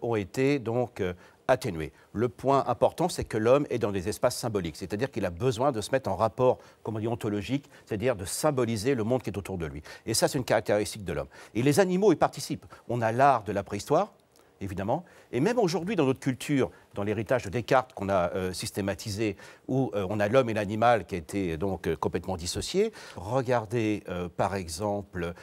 ont été donc atténuées. Le point important, c'est que l'homme est dans des espaces symboliques, c'est-à-dire qu'il a besoin de se mettre en rapport, comme on dit, ontologique, c'est-à-dire de symboliser le monde qui est autour de lui. Et ça, c'est une caractéristique de l'homme. Et les animaux y participent. On a l'art de la préhistoire, évidemment. Et même aujourd'hui, dans notre culture, dans l'héritage de Descartes qu'on a systématisé, où on a l'homme et l'animal qui a été donc complètement dissociés. Regardez, par exemple,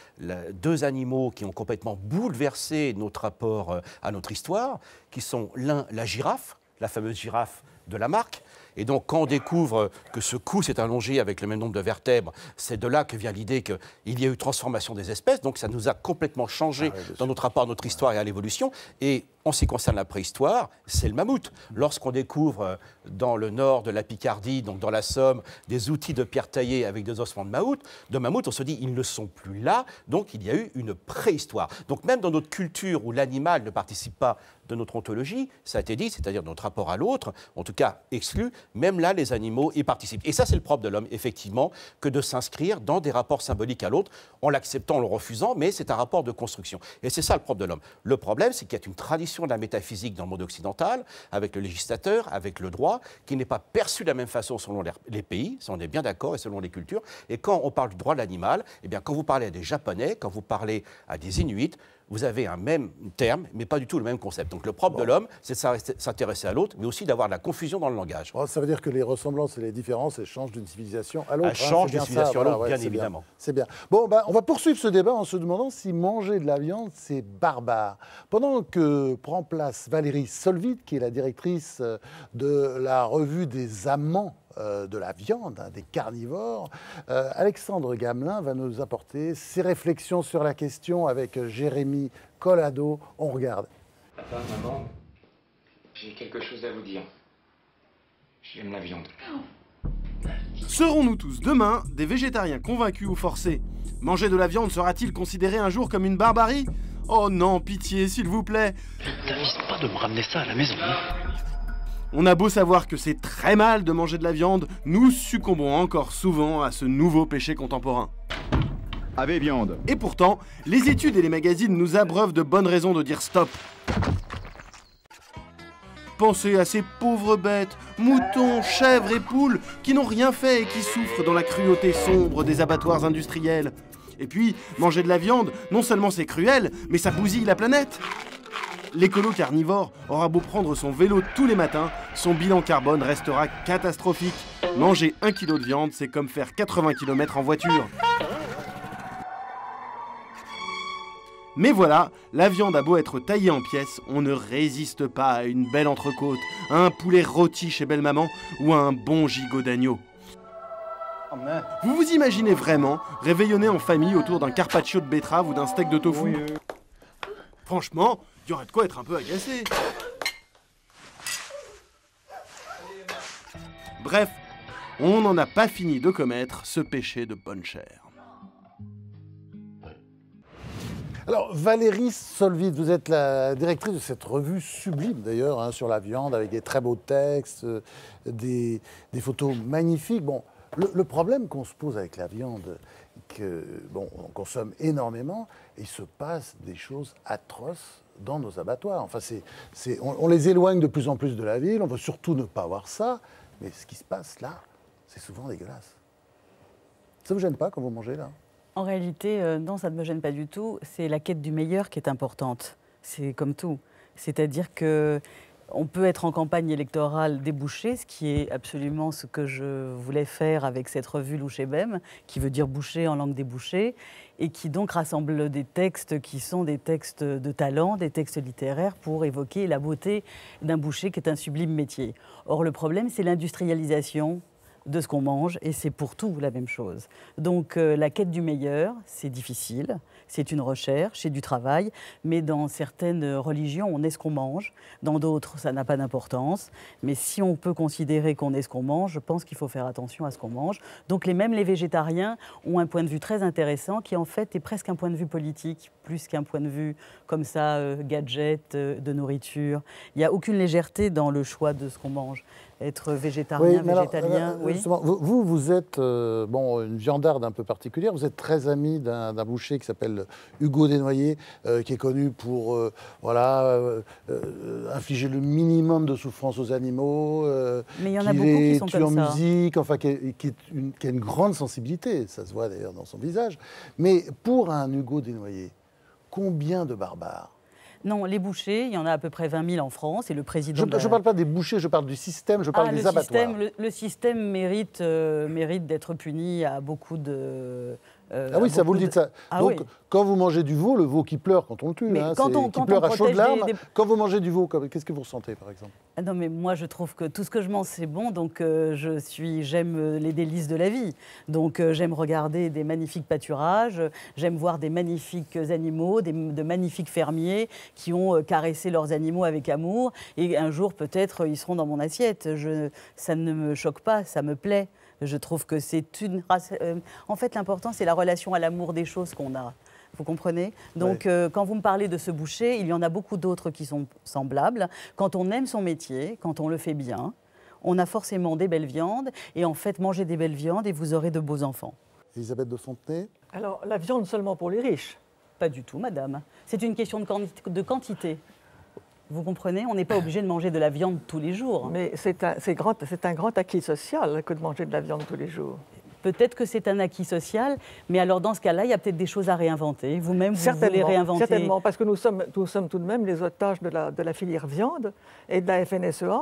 deux animaux qui ont complètement bouleversé notre rapport à notre histoire, qui sont l'un, la girafe, la fameuse girafe de Lamarck. Et donc, quand on découvre que ce cou s'est allongé avec le même nombre de vertèbres, c'est de là que vient l'idée qu'il y a eu transformation des espèces. Donc, ça nous a complètement changé dans notre rapport à notre histoire et à l'évolution. Et en ce qui concerne la préhistoire, c'est le mammouth. Lorsqu'on découvre dans le nord de la Picardie, donc dans la Somme, des outils de pierre taillée avec des ossements de mammouth, on se dit ils ne sont plus là, donc il y a eu une préhistoire. Donc même dans notre culture où l'animal ne participe pas de notre ontologie, ça a été dit, c'est-à-dire notre rapport à l'autre, en tout cas exclu, même là les animaux y participent. Et ça c'est le propre de l'homme, effectivement, que de s'inscrire dans des rapports symboliques à l'autre, en l'acceptant, en le refusant, mais c'est un rapport de construction. Et c'est ça le propre de l'homme. Le problème, c'est qu'il y a une tradition de la métaphysique dans le monde occidental, avec le législateur, avec le droit, qui n'est pas perçu de la même façon selon les pays, ça on est bien d'accord, et selon les cultures. Et quand on parle du droit de l'animal, eh bien, quand vous parlez à des Japonais, quand vous parlez à des Inuits, vous avez un même terme, mais pas du tout le même concept. Donc le propre de l'homme, c'est de s'intéresser à l'autre, mais aussi d'avoir de la confusion dans le langage. Ça veut dire que les ressemblances et les différences, elles changent d'une civilisation à l'autre. Elles changent d'une civilisation à l'autre, bien évidemment. C'est bien. Bon, on va poursuivre ce débat en se demandant si manger de la viande, c'est barbare. Pendant que prend place Valérie Solvit, qui est la directrice de la revue des amants de la viande, des carnivores, Alexandre Gamelin va nous apporter ses réflexions sur la question avec Jérémy Collado. On regarde. Papa, maman, j'ai quelque chose à vous dire. J'aime la viande. Serons-nous tous demain des végétariens convaincus ou forcés? Manger de la viande sera-t-il considéré un jour comme une barbarie? Oh non, pitié, s'il vous plaît. Ne t'avise pas de me ramener ça à la maison. On a beau savoir que c'est très mal de manger de la viande, nous succombons encore souvent à ce nouveau péché contemporain. Ave viande. Et pourtant, les études et les magazines nous abreuvent de bonnes raisons de dire stop. Pensez à ces pauvres bêtes, moutons, chèvres et poules, qui n'ont rien fait et qui souffrent dans la cruauté sombre des abattoirs industriels. Et puis, manger de la viande, non seulement c'est cruel, mais ça bousille la planète. L'écolo carnivore aura beau prendre son vélo tous les matins, son bilan carbone restera catastrophique. Manger 1 kg de viande, c'est comme faire 80 km en voiture. Mais voilà, la viande a beau être taillée en pièces, on ne résiste pas à une belle entrecôte, à un poulet rôti chez belle maman ou à un bon gigot d'agneau. Vous vous imaginez vraiment réveillonner en famille autour d'un carpaccio de betterave ou d'un steak de tofu? Franchement, il y aurait de quoi être un peu agacé. Bref, on n'en a pas fini de commettre ce péché de bonne chair. Alors, Valérie Solvit, vous êtes la directrice de cette revue sublime, d'ailleurs, sur la viande, avec des très beaux textes, des photos magnifiques. Bon, le problème qu'on se pose avec la viande, on consomme énormément, il se passe des choses atroces dans nos abattoirs. Enfin, on les éloigne de plus en plus de la ville, on veut surtout ne pas voir ça, mais ce qui se passe là, c'est souvent dégueulasse. Ça ne vous gêne pas quand vous mangez là? En réalité, non, ça ne me gêne pas du tout. C'est la quête du meilleur qui est importante. C'est comme tout. C'est-à-dire qu'on peut être en campagne électorale débouché, ce qui est absolument ce que je voulais faire avec cette revue Louchébem, qui veut dire boucher en langue des bouchers, et qui donc rassemble des textes qui sont des textes de talent, des textes littéraires pour évoquer la beauté d'un boucher qui est un sublime métier. Or, le problème, c'est l'industrialisation de ce qu'on mange, et c'est pour tout la même chose. Donc la quête du meilleur, c'est difficile, c'est une recherche, c'est du travail, mais dans certaines religions, on est ce qu'on mange, dans d'autres, ça n'a pas d'importance, mais si on peut considérer qu'on est ce qu'on mange, je pense qu'il faut faire attention à ce qu'on mange. Donc les végétariens ont un point de vue très intéressant qui en fait est presque un point de vue politique, plus qu'un point de vue comme ça, gadget, de nourriture. Il n'y a aucune légèreté dans le choix de ce qu'on mange. Être végétarien, végétalien, oui. Vous êtes une viandarde un peu particulière. Vous êtes très ami d'un boucher qui s'appelle Hugo Desnoyers, qui est connu pour infliger le minimum de souffrance aux animaux. Mais il y en a beaucoup qui sont comme ça. En musique, enfin, qui a une grande sensibilité. Ça se voit d'ailleurs dans son visage. Mais pour un Hugo Desnoyers, combien de barbares? Non, les bouchers, il y en a à peu près 20 000 en France, et le président... Je ne parle pas des bouchers, je parle du système, je parle des abattoirs. Le système mérite d'être puni à beaucoup de... oui, ça vous le dites ça. Donc, quand vous mangez du veau, le veau qui pleure quand on le tue, qui pleure à chaudes larmes, quand vous mangez du veau, qu'est-ce que vous ressentez, par exemple? Non, mais moi, je trouve que tout ce que je mange, c'est bon, donc j'aime les délices de la vie. Donc, j'aime regarder des magnifiques pâturages, j'aime voir des magnifiques animaux, de magnifiques fermiers qui ont caressé leurs animaux avec amour, et un jour, peut-être, ils seront dans mon assiette. Ça ne me choque pas, ça me plaît. Je trouve que c'est une race... en fait, l'important, c'est la relation à l'amour des choses qu'on a. Vous comprenez? Donc, quand vous me parlez de ce boucher, il y en a beaucoup d'autres qui sont semblables. Quand on aime son métier, quand on le fait bien, on a forcément des belles viandes. Et en fait, mangez des belles viandes et vous aurez de beaux enfants. Elisabeth de Fontenay? Alors, la viande seulement pour les riches? Pas du tout, madame. C'est une question de quantité. Vous comprenez? On n'est pas obligé de manger de la viande tous les jours. Mais c'est un grand acquis social que de manger de la viande tous les jours. Peut-être que c'est un acquis social, mais alors dans ce cas-là, il y a peut-être des choses à réinventer. Vous-même, vous voulez réinventer. Certainement, parce que nous sommes tout de même les otages de la filière viande et de la FNSEA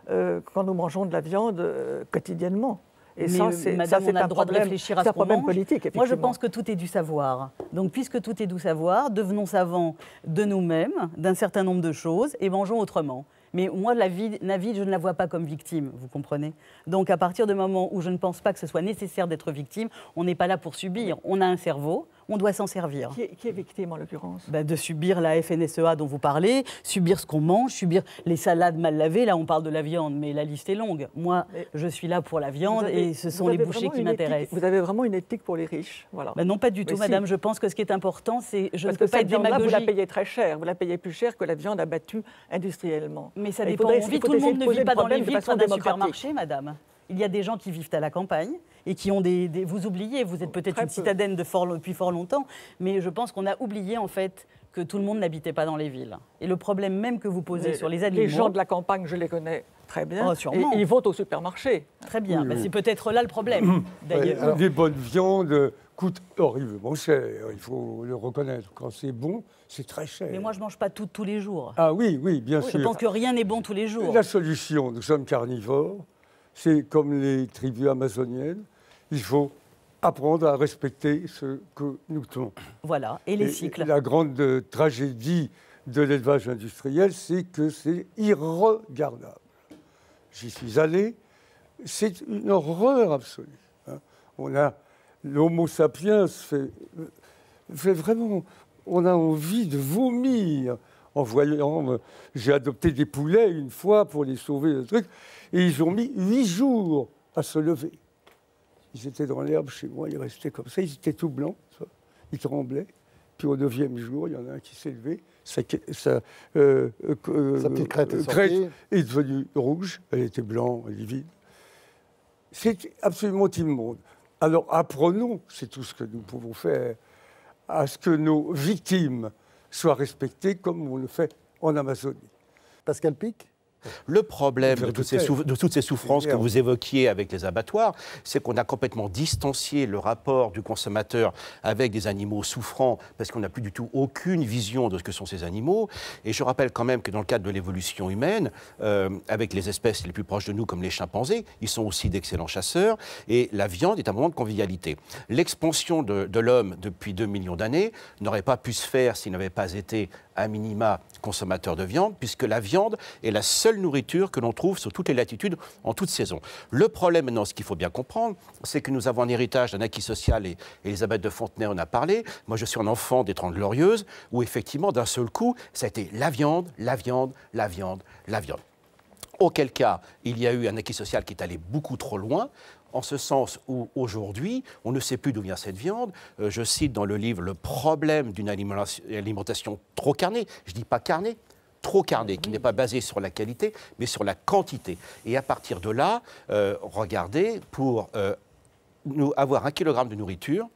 quand nous mangeons de la viande quotidiennement. Et mais madame, on a le droit de réfléchir à ce qu'on mange. Politique, moi, je pense que tout est du savoir. Donc, puisque tout est du savoir, devenons savants de nous-mêmes, d'un certain nombre de choses, et mangeons autrement. Mais moi, la vie, je ne la vois pas comme victime, vous comprenez? Donc, à partir du moment où je ne pense pas que ce soit nécessaire d'être victime, on n'est pas là pour subir. On a un cerveau, on doit s'en servir. Qui est victime, en l'occurrence? De subir la FNSEA dont vous parlez, subir ce qu'on mange, subir les salades mal lavées. Là, on parle de la viande, mais la liste est longue. Moi, je suis là pour la viande et ce sont les bouchers qui m'intéressent. Vous avez vraiment une éthique pour les riches, voilà. Non, pas du tout, madame. Je pense que ce qui est important, c'est... Je ne peux pas être démagogique. Vous la payez très cher. Vous la payez plus cher que la viande abattue industriellement. Mais ça dépend. Tout le monde ne vit pas dans les villes près d'un supermarché, madame. Il y a des gens qui vivent à la campagne et qui ont vous oubliez, vous êtes peut-être une citadine depuis fort longtemps, mais je pense qu'on a oublié en fait que tout le monde n'habitait pas dans les villes. Et le problème même que vous posez sur les animaux... Les gens de la campagne, je les connais très bien, et ils vont au supermarché. Très bien, c'est peut-être là le problème, d'ailleurs. Les bonnes viandes coûtent horriblement cher, il faut le reconnaître. Quand c'est bon, c'est très cher. Mais moi, je ne mange pas tout tous les jours. Ah oui, bien sûr. Je pense que rien n'est bon tous les jours. La solution, nous sommes carnivores, c'est comme les tribus amazoniennes, il faut apprendre à respecter ce que nous tenons. Voilà, et les cycles. La grande tragédie de l'élevage industriel, c'est que c'est irregardable. J'y suis allé, c'est une horreur absolue. On a l'homo sapiens fait vraiment, on a envie de vomir en voyant. J'ai adopté des poulets une fois pour les sauver le truc, et ils ont mis 8 jours à se lever. Ils étaient dans l'herbe chez moi, ils restaient comme ça, ils étaient tout blancs, ils tremblaient. Puis au 9e jour, il y en a un qui s'est levé, sa petite crête est devenue rouge, elle était blanche, livide. C'est absolument immonde. Alors apprenons, c'est tout ce que nous pouvons faire, à ce que nos victimes soient respectées comme on le fait en Amazonie. Pascal Pic? Le problème de toutes ces souffrances que vous évoquiez avec les abattoirs, c'est qu'on a complètement distancié le rapport du consommateur avec des animaux souffrants parce qu'on n'a plus du tout aucune vision de ce que sont ces animaux. Et je rappelle quand même que dans le cadre de l'évolution humaine, avec les espèces les plus proches de nous comme les chimpanzés, ils sont aussi d'excellents chasseurs et la viande est un moment de convivialité. L'expansion de l'homme depuis 2 millions d'années n'aurait pas pu se faire s'il n'avait pas été à minima consommateur de viande, puisque la viande est la seule seule nourriture que l'on trouve sur toutes les latitudes, en toute saison. Le problème maintenant, ce qu'il faut bien comprendre, c'est que nous avons un héritage d'un acquis social, et Elisabeth de Fontenay en a parlé. Moi, je suis un enfant des 30 Glorieuses, où effectivement, d'un seul coup, ça a été la viande, la viande, la viande, la viande. Auquel cas, il y a eu un acquis social qui est allé beaucoup trop loin, en ce sens où aujourd'hui, on ne sait plus d'où vient cette viande. Je cite dans le livre le problème d'une alimentation trop carnée. Je ne dis pas carnée, trop carnée, qui n'est pas basée sur la qualité, mais sur la quantité. Et à partir de là, regardez, pour avoir 1 kg de nourriture,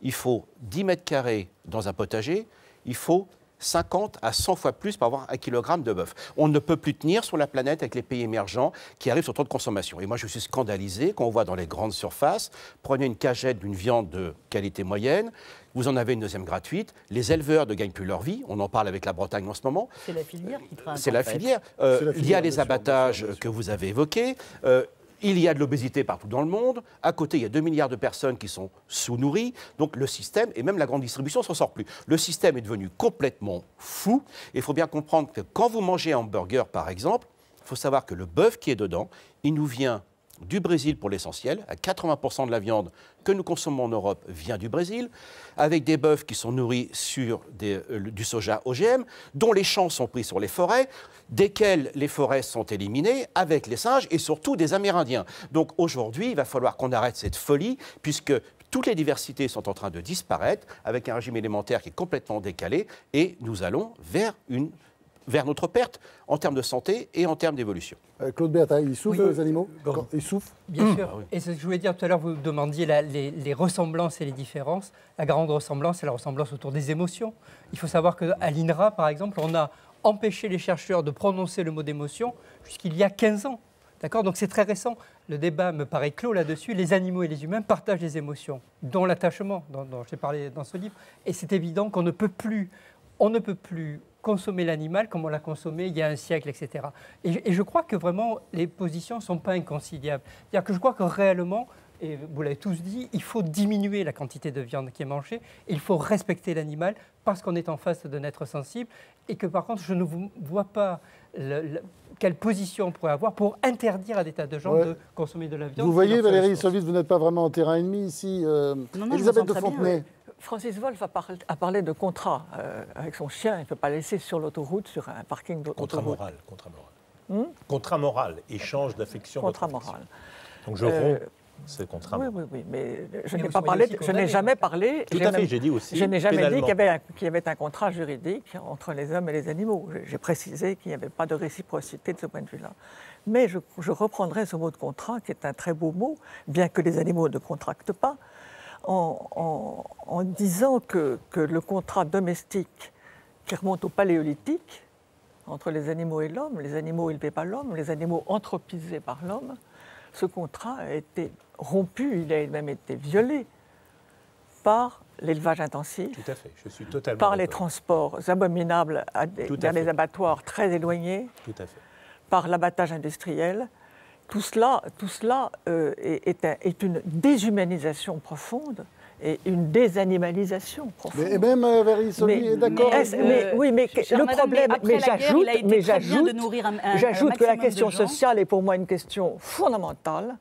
il faut 10 mètres carrés dans un potager, il faut 50 à 100 fois plus pour avoir 1 kg de bœuf. On ne peut plus tenir sur la planète avec les pays émergents qui arrivent sur trop de consommation. Et moi, je suis scandalisé quand on voit dans les grandes surfaces, prenez une cagette d'une viande de qualité moyenne, vous en avez une deuxième gratuite. Les éleveurs ne gagnent plus leur vie. On en parle avec la Bretagne en ce moment. C'est la filière qui trinque. C'est la filière. Il y a les abattages que vous avez évoqués. Il y a de l'obésité partout dans le monde. À côté, il y a 2 milliards de personnes qui sont sous-nourries. Donc le système, et même la grande distribution, ne s'en sort plus. Le système est devenu complètement fou. Et il faut bien comprendre que quand vous mangez un hamburger, par exemple, il faut savoir que le bœuf qui est dedans, il nous vient du Brésil pour l'essentiel. À 80% de la viande que nous consommons en Europe vient du Brésil, avec des bœufs qui sont nourris sur du soja OGM, dont les champs sont pris sur les forêts, desquels les forêts sont éliminées avec les singes et surtout des Amérindiens. Donc aujourd'hui, il va falloir qu'on arrête cette folie, puisque toutes les diversités sont en train de disparaître, avec un régime alimentaire qui est complètement décalé, et nous allons vers notre perte en termes de santé et en termes d'évolution. Claude Bertha, ils souffrent les animaux? Ils souffrent? Bien sûr. Et ce que je voulais dire tout à l'heure, vous demandiez les ressemblances et les différences. La grande ressemblance, c'est la ressemblance autour des émotions. Il faut savoir qu'à l'INRA, par exemple, on a empêché les chercheurs de prononcer le mot d'émotion jusqu'il y a 15 ans. D'accord? Donc c'est très récent. Le débat me paraît clos là-dessus. Les animaux et les humains partagent des émotions, dont l'attachement, dont j'ai parlé dans ce livre. Et c'est évident qu'on ne peut plus consommer l'animal comme on l'a consommé il y a un siècle, etc. Et je crois que vraiment, les positions ne sont pas inconciliables. C'est-à-dire que je crois que réellement, et vous l'avez tous dit, il faut diminuer la quantité de viande qui est mangée, et il faut respecter l'animal parce qu'on est en face d'un être sensible, et que par contre, je ne vois pas quelle position on pourrait avoir pour interdire à des tas de gens de consommer de la viande. Vous voyez, Valérie Solis, vous n'êtes pas vraiment en terrain ennemi ici. Elisabeth de Fontenay. Francis Wolff a parlé de contrat avec son chien. Il ne peut pas laisser sur l'autoroute, sur un parking d'autoroute. Contrat moral, échange d'affection. Contrat moral. Donc je romps ce contrat moral. Oui, mais je n'ai pas parlé, je n'ai jamais parlé. Tout à fait, j'ai dit aussi. Je n'ai jamais dit qu'il y avait un contrat juridique entre les hommes et les animaux. J'ai précisé qu'il n'y avait pas de réciprocité de ce point de vue-là. Mais je reprendrai ce mot de contrat, qui est un très beau mot, bien que les animaux ne contractent pas, en disant que le contrat domestique qui remonte au paléolithique, entre les animaux et l'homme, les animaux élevés par l'homme, les animaux anthropisés par l'homme, ce contrat a été rompu, il a même été violé par l'élevage intensif, tout à fait. Je suis totalement par les transports abominables vers les abattoirs très éloignés, tout à fait. par l'abattage industriel. Tout cela est une déshumanisation profonde et une désanimalisation profonde. Et même Valérie Solis est d'accord. Oui, mais le problème, j'ajoute que la question sociale est pour moi une question fondamentale,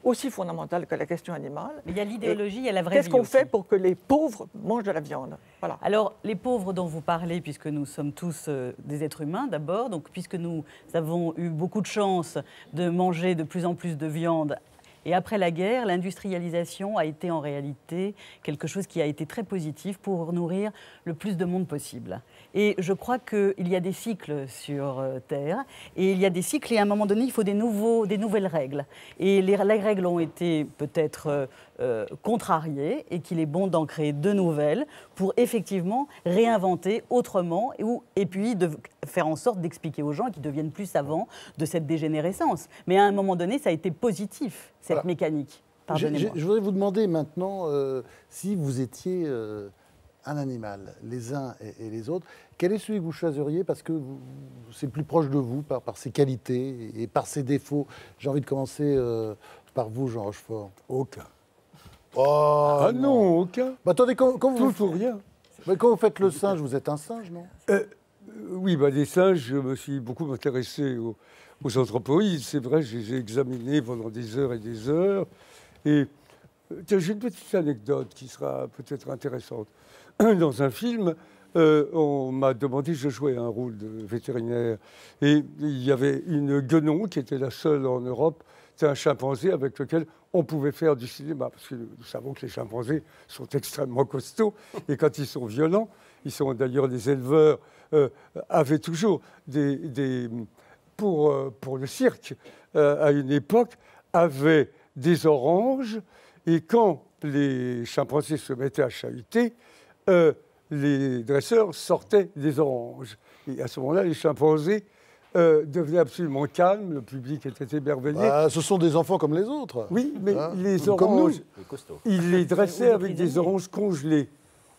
aussi fondamentale que la question animale. Mais il y a l'idéologie, il y a la vraie vie. Qu'est-ce qu'on fait pour que les pauvres mangent de la viande? Voilà. Alors, les pauvres dont vous parlez, puisque nous sommes tous des êtres humains d'abord, donc puisque nous avons eu beaucoup de chance de manger de plus en plus de viande, et après la guerre, l'industrialisation a été en réalité quelque chose qui a été très positif pour nourrir le plus de monde possible. Et je crois qu'il y a des cycles sur Terre, et il y a des cycles, et à un moment donné, il faut des nouvelles règles. Et les règles ont été peut-être contrariées, et qu'il est bon d'en créer de nouvelles pour effectivement réinventer autrement, et puis de faire en sorte d'expliquer aux gens qu'ils deviennent plus savants de cette dégénérescence. Mais à un moment donné, ça a été positif, cette mécanique. Pardonnez-moi. Je voudrais vous demander maintenant, si vous étiez un animal, les uns et les autres, quel est celui que vous choisiriez parce que c'est plus proche de vous, par ses qualités et par ses défauts? J'ai envie de commencer par vous, Jean Rochefort. Aucun. Oh, non, aucun. Bah, attendez, quand vous tout ou rien. Mais quand vous faites le singe, vous êtes un singe, non? Oui, les singes, je me suis beaucoup intéressé aux anthropoïdes. C'est vrai, je les ai examinés pendant des heures et des heures. Et j'ai une petite anecdote qui sera peut-être intéressante. Dans un film, on m'a demandé, je jouais un rôle de vétérinaire, et il y avait une guenon qui était la seule en Europe. C'est un chimpanzé avec lequel on pouvait faire du cinéma, parce que nous savons que les chimpanzés sont extrêmement costauds, et quand ils sont violents, ils sont d'ailleurs les éleveurs, avaient toujours pour le cirque, à une époque, avaient des oranges, et quand les chimpanzés se mettaient à chahuter, les dresseurs sortaient des oranges. Et à ce moment-là, les chimpanzés devenaient absolument calmes, le public était émerveillé. Ce sont des enfants comme les autres. Oui, mais les oranges, ils les dressaient avec des oranges congelées,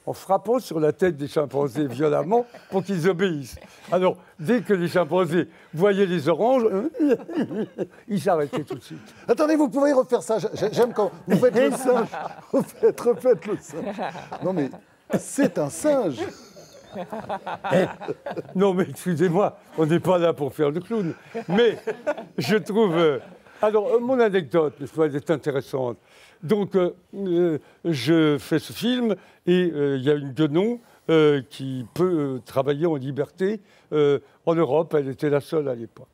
en frappant sur la tête des chimpanzés violemment pour qu'ils obéissent. Alors, dès que les chimpanzés voyaient les oranges, ils s'arrêtaient tout de suite. Attendez, vous pouvez refaire ça. J'aime quand vous faites le singe. Refaites le singe. Non mais, c'est un singe. Non mais excusez-moi, on n'est pas là pour faire le clown. Mais je trouve... alors, mon anecdote, elle est intéressante. Donc, je fais ce film et il y a une guenon qui peut travailler en liberté en Europe. Elle était la seule à l'époque.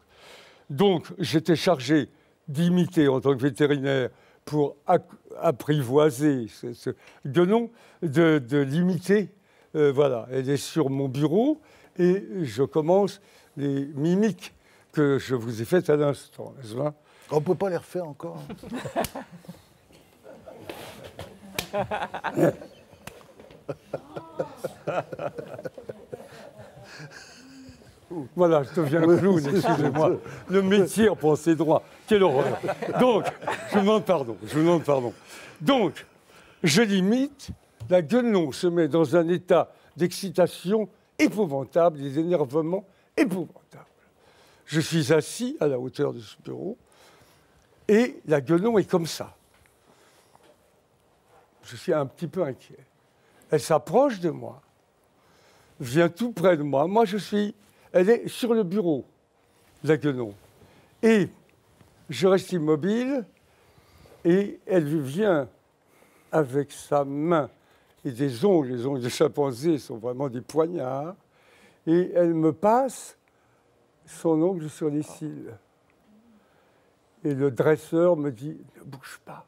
Donc, j'étais chargé d'imiter en tant que vétérinaire pour apprivoiser ce guenon, de l'imiter. Voilà, elle est sur mon bureau et je commence les mimiques que je vous ai faites à l'instant, n'est-ce pas ? On ne peut pas les refaire encore. Voilà, je deviens clown, excusez-moi. Le métier en pensée droit. Quelle horreur. Donc, je vous demande pardon. Donc, je l'imite, la guenon se met dans un état d'excitation épouvantable, des énervements épouvantables. Je suis assis à la hauteur de ce bureau et la guenon est comme ça. Je suis un petit peu inquiet. Elle s'approche de moi, vient tout près de moi. Elle est sur le bureau, la guenon. Et je reste immobile et elle vient avec sa main et des ongles. Les ongles de chimpanzé sont vraiment des poignards. Et elle me passe son ongle sur les cils. Et le dresseur me dit « Ne bouge pas.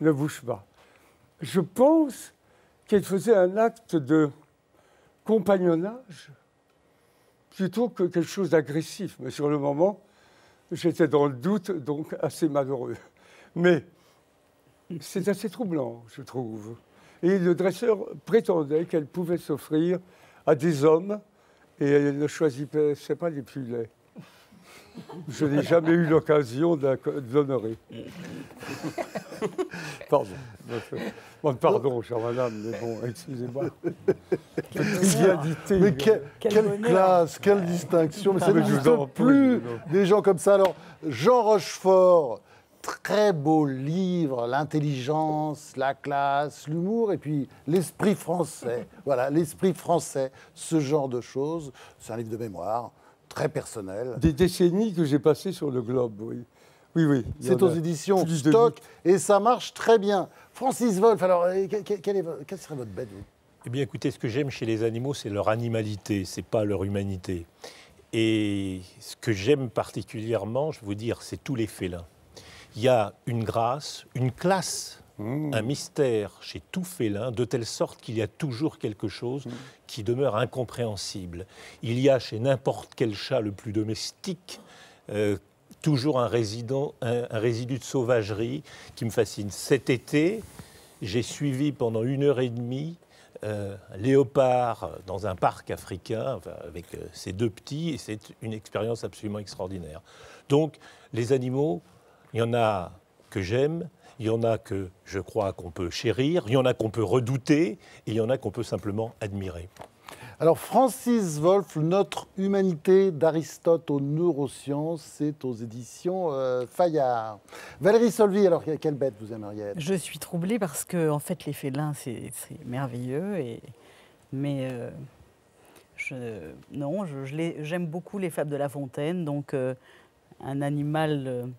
Ne bouge pas. » Je pense qu'elle faisait un acte de compagnonnage plutôt que quelque chose d'agressif. Mais sur le moment, j'étais dans le doute, donc assez malheureux. Mais c'est assez troublant, je trouve. Et le dresseur prétendait qu'elle pouvait s'offrir à des hommes et elle ne choisissait pas les plus laids. Je n'ai jamais eu l'occasion de l'honorer. Pardon. Bon, pardon, chère madame, mais bon, excusez-moi. Trivialité. Mais quelle classe, quelle distinction. Mais ça n'existe plus, des gens comme ça. Alors, Jean Rochefort, très beau livre, l'intelligence, la classe, l'humour, et puis l'esprit français. Voilà, l'esprit français, ce genre de choses. C'est un livre de mémoire, très personnel. Des décennies que j'ai passées sur le globe, oui. Oui. C'est aux éditions Stock, et ça marche très bien. Francis Wolff, alors, quelle serait votre bête, vous ? Eh bien, écoutez, ce que j'aime chez les animaux, c'est leur animalité, c'est pas leur humanité. Et ce que j'aime particulièrement, je vais vous dire, c'est tous les félins. Il y a une grâce, une classe, un mystère chez tout félin, de telle sorte qu'il y a toujours quelque chose qui demeure incompréhensible. Il y a chez n'importe quel chat le plus domestique toujours un résidu de sauvagerie qui me fascine. Cet été, j'ai suivi pendant 1h30 un léopard dans un parc africain, enfin, avec ses deux petits, et c'est une expérience absolument extraordinaire. Donc, les animaux, il y en a que j'aime, il y en a que je crois qu'on peut chérir, il y en a qu'on peut redouter, et il y en a qu'on peut simplement admirer. Alors, Francis Wolff, Notre humanité d'Aristote aux neurosciences, c'est aux éditions Fayard. Valérie Solvay, alors quelle bête vous aimeriez être ? Je suis troublée parce que, en fait, les félins, c'est merveilleux, mais Non, j'aime beaucoup les fables de La Fontaine, donc un animal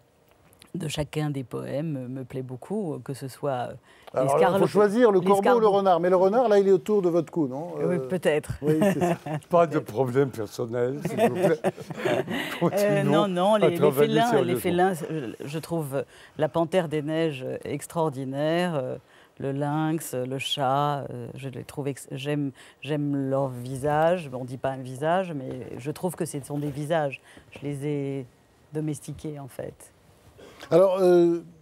de chacun des poèmes me plaît beaucoup, que ce soit... Alors, il faut choisir le corbeau ou le renard. Mais le renard, là, il est autour de votre cou, non? Oui, peut-être. Oui, c'est ça. Pas de problème personnel, s'il vous plaît. Non, les félins, je trouve la panthère des neiges extraordinaire, le lynx, le chat, je les trouve j'aime leur visage. On ne dit pas un visage, mais je trouve que ce sont des visages. Je les ai domestiqués, en fait. Alors,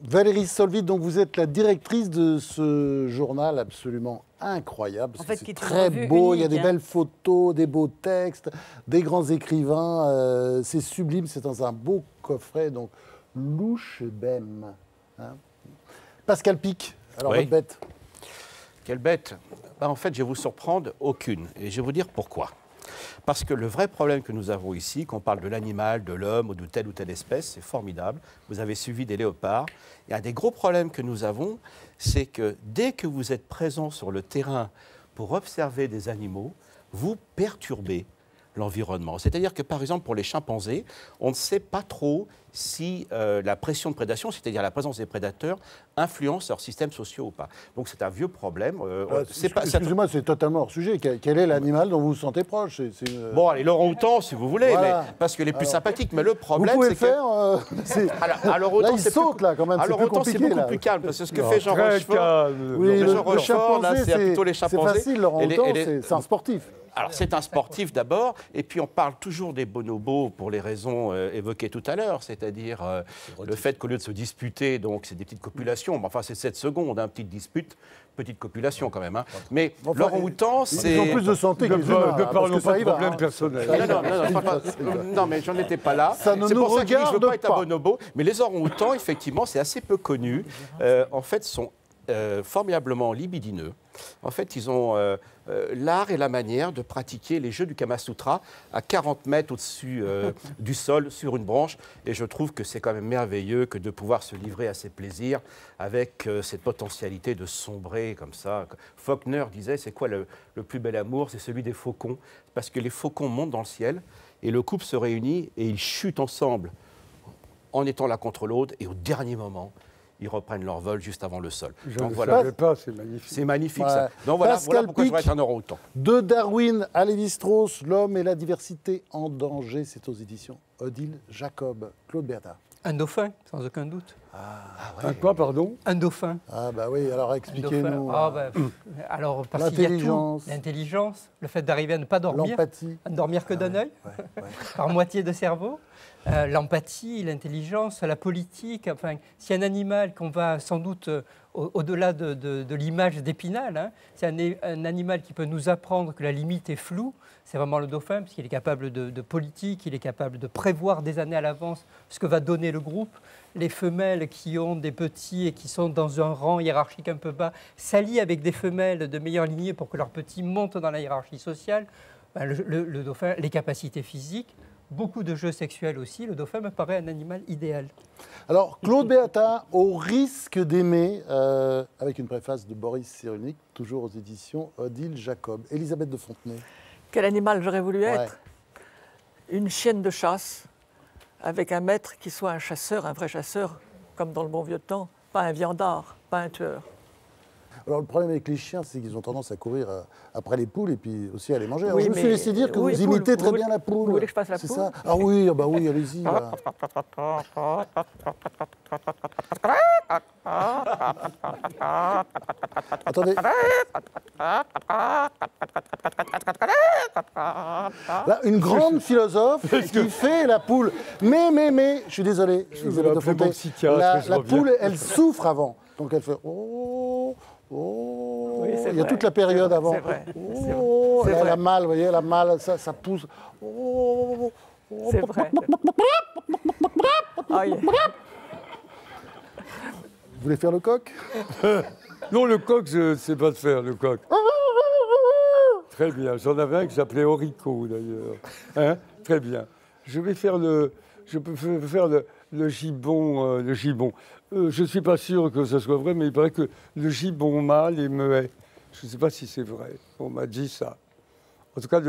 Valérie Solvit, donc vous êtes la directrice de ce journal absolument incroyable. En fait, c'est très beau, il y a des belles photos, des beaux textes, des grands écrivains. C'est sublime, c'est dans un beau coffret, donc louche bème. Hein. Pascal Pic, alors votre bête. Quelle bête? En fait, je vais vous surprendre, aucune. Et je vais vous dire pourquoi. Parce que le vrai problème que nous avons ici, qu'on parle de l'animal, de l'homme ou de telle espèce, c'est formidable. Vous avez suivi des léopards. Et un des gros problèmes que nous avons, c'est que dès que vous êtes présent sur le terrain pour observer des animaux, vous perturbez l'environnement. C'est-à-dire que, par exemple, pour les chimpanzés, on ne sait pas trop si la pression de prédation, c'est-à-dire la présence des prédateurs, influence leurs systèmes sociaux ou pas. Donc c'est un vieux problème. Excusez-moi, c'est totalement hors sujet. Quel est l'animal dont vous vous sentez proche? Bon, allez, l'orang-outan, si vous voulez, voilà. Mais, parce que les plus sympathiques. Mais le problème, c'est que... là, il saute, là, quand même. Alors, autant, c'est beaucoup plus calme, parce que ce que fait Jean Rochefort... Oui, Jean Rochefort, là, c'est plutôt les chimpanzés. C'est facile, l'orang-outan, c'est un sportif. Alors, c'est un sportif d'abord, et puis on parle toujours des bonobos pour les raisons évoquées tout à l'heure, c'est-à-dire le fait qu'au lieu de se disputer, donc c'est des petites copulations, mais enfin c'est 7 secondes, petite dispute, petite copulation quand même. Hein. Mais l'orang-outan, c'est... Ils ont plus de santé que les humains. Ne parlons pas de problème personnel. Non, mais j'en étais pas là. Ça ne nous regarde pas. C'est pour ça que je ne veux pas être un bonobo, mais les orang-outans, effectivement, c'est assez peu connu. En fait, sont formidablement libidineux. En fait, ils ont l'art et la manière de pratiquer les jeux du Kama Sutra à 40 mètres au-dessus du sol, sur une branche. Et je trouve que c'est quand même merveilleux que de pouvoir se livrer à ces plaisirs avec cette potentialité de sombrer comme ça. Faulkner disait, c'est quoi le plus bel amour? C'est celui des faucons. Parce que les faucons montent dans le ciel et le couple se réunit et ils chutent ensemble en étant l'un contre l'autre. Et au dernier moment, ils reprennent leur vol juste avant le sol. Je ne savais pas, c'est magnifique. C'est magnifique, ça. Donc voilà pourquoi je voudrais être un orang-outan. De Darwin à Lévi-Strauss, L'homme et la diversité en danger, c'est aux éditions Odile Jacob. Claude Bertha. Un dauphin, sans aucun doute. Un quoi, pardon? Un dauphin. Ah bah oui, alors expliquez-nous. Alors, parce qu'il y a tout. L'intelligence, le fait d'arriver à ne pas dormir. L'empathie. À ne dormir que d'un œil, par moitié de cerveau. L'empathie, l'intelligence, la politique. Enfin, s'il y a un animal qu'on va sans doute au-delà de l'image d'Épinal, hein, c'est un animal qui peut nous apprendre que la limite est floue, c'est vraiment le dauphin, parce qu'il est capable de politique, il est capable de prévoir des années à l'avance ce que va donner le groupe. Les femelles qui ont des petits et qui sont dans un rang hiérarchique un peu bas s'allient avec des femelles de meilleure lignée pour que leurs petits montent dans la hiérarchie sociale. Le dauphin, les capacités physiques, beaucoup de jeux sexuels aussi, le dauphin me paraît un animal idéal. Alors, Claude Bertha, au risque d'aimer, avec une préface de Boris Cyrulnik, toujours aux éditions Odile Jacob. Elisabeth de Fontenay. Quel animal j'aurais voulu être? Une chienne de chasse, avec un maître qui soit un chasseur, un vrai chasseur, comme dans le bon vieux temps, pas un viandard, pas un tueur. Alors le problème avec les chiens, c'est qu'ils ont tendance à courir après les poules et puis aussi à les manger. Alors, je me suis laissé dire que vous imitez très bien la poule. Vous voulez que je fasse la poule? C'est ça? Ah oui, bah oui, allez-y. Attendez. Là, une grande philosophe qui fait la poule. Mais, je suis désolé, Elisabeth de Fontenay, la poule, elle souffre avant. Donc elle fait oui, il y a toute la période avant. C'est vrai. Elle a mal, vous voyez, elle a mal, ça pousse. C'est vrai. Oh, yeah. Vous voulez faire le coq? Non, le coq, je ne sais pas le faire, le coq. Très bien. J'en avais un que j'appelais Orico, d'ailleurs. Hein? Très bien. Je peux faire le gibbon. Je ne suis pas sûr que ce soit vrai, mais il paraît que le gibbon mâle est muet. Je ne sais pas si c'est vrai. On m'a dit ça. En tout cas,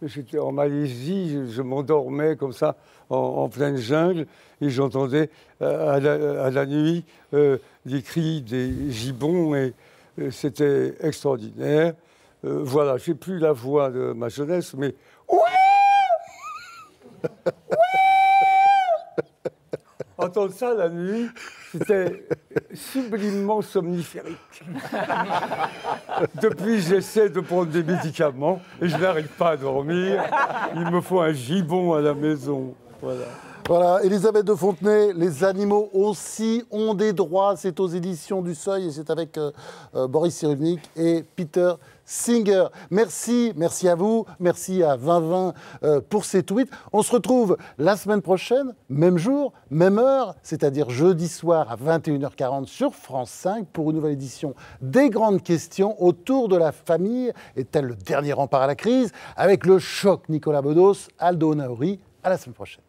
j'étais en Malaisie, je m'endormais comme ça en pleine jungle et j'entendais à la nuit des cris des gibbons et c'était extraordinaire. Voilà, j'ai plus la voix de ma jeunesse, mais entendre ça la nuit, c'était sublimement somniférique. Depuis, j'essaie de prendre des médicaments et je n'arrive pas à dormir. Il me faut un gibbon à la maison. Voilà. Voilà, Elisabeth de Fontenay, les animaux aussi ont des droits. C'est aux éditions du Seuil et c'est avec Boris Cyrulnik et Peter Singer. Merci à vous, merci à 2020 pour ces tweets. On se retrouve la semaine prochaine, même jour, même heure, c'est-à-dire jeudi soir à 21h40 sur France 5 pour une nouvelle édition des grandes questions autour de la famille. Est-elle le dernier rempart à la crise? Avec le choc Nicolas Bedos, Aldo Naouri. À la semaine prochaine.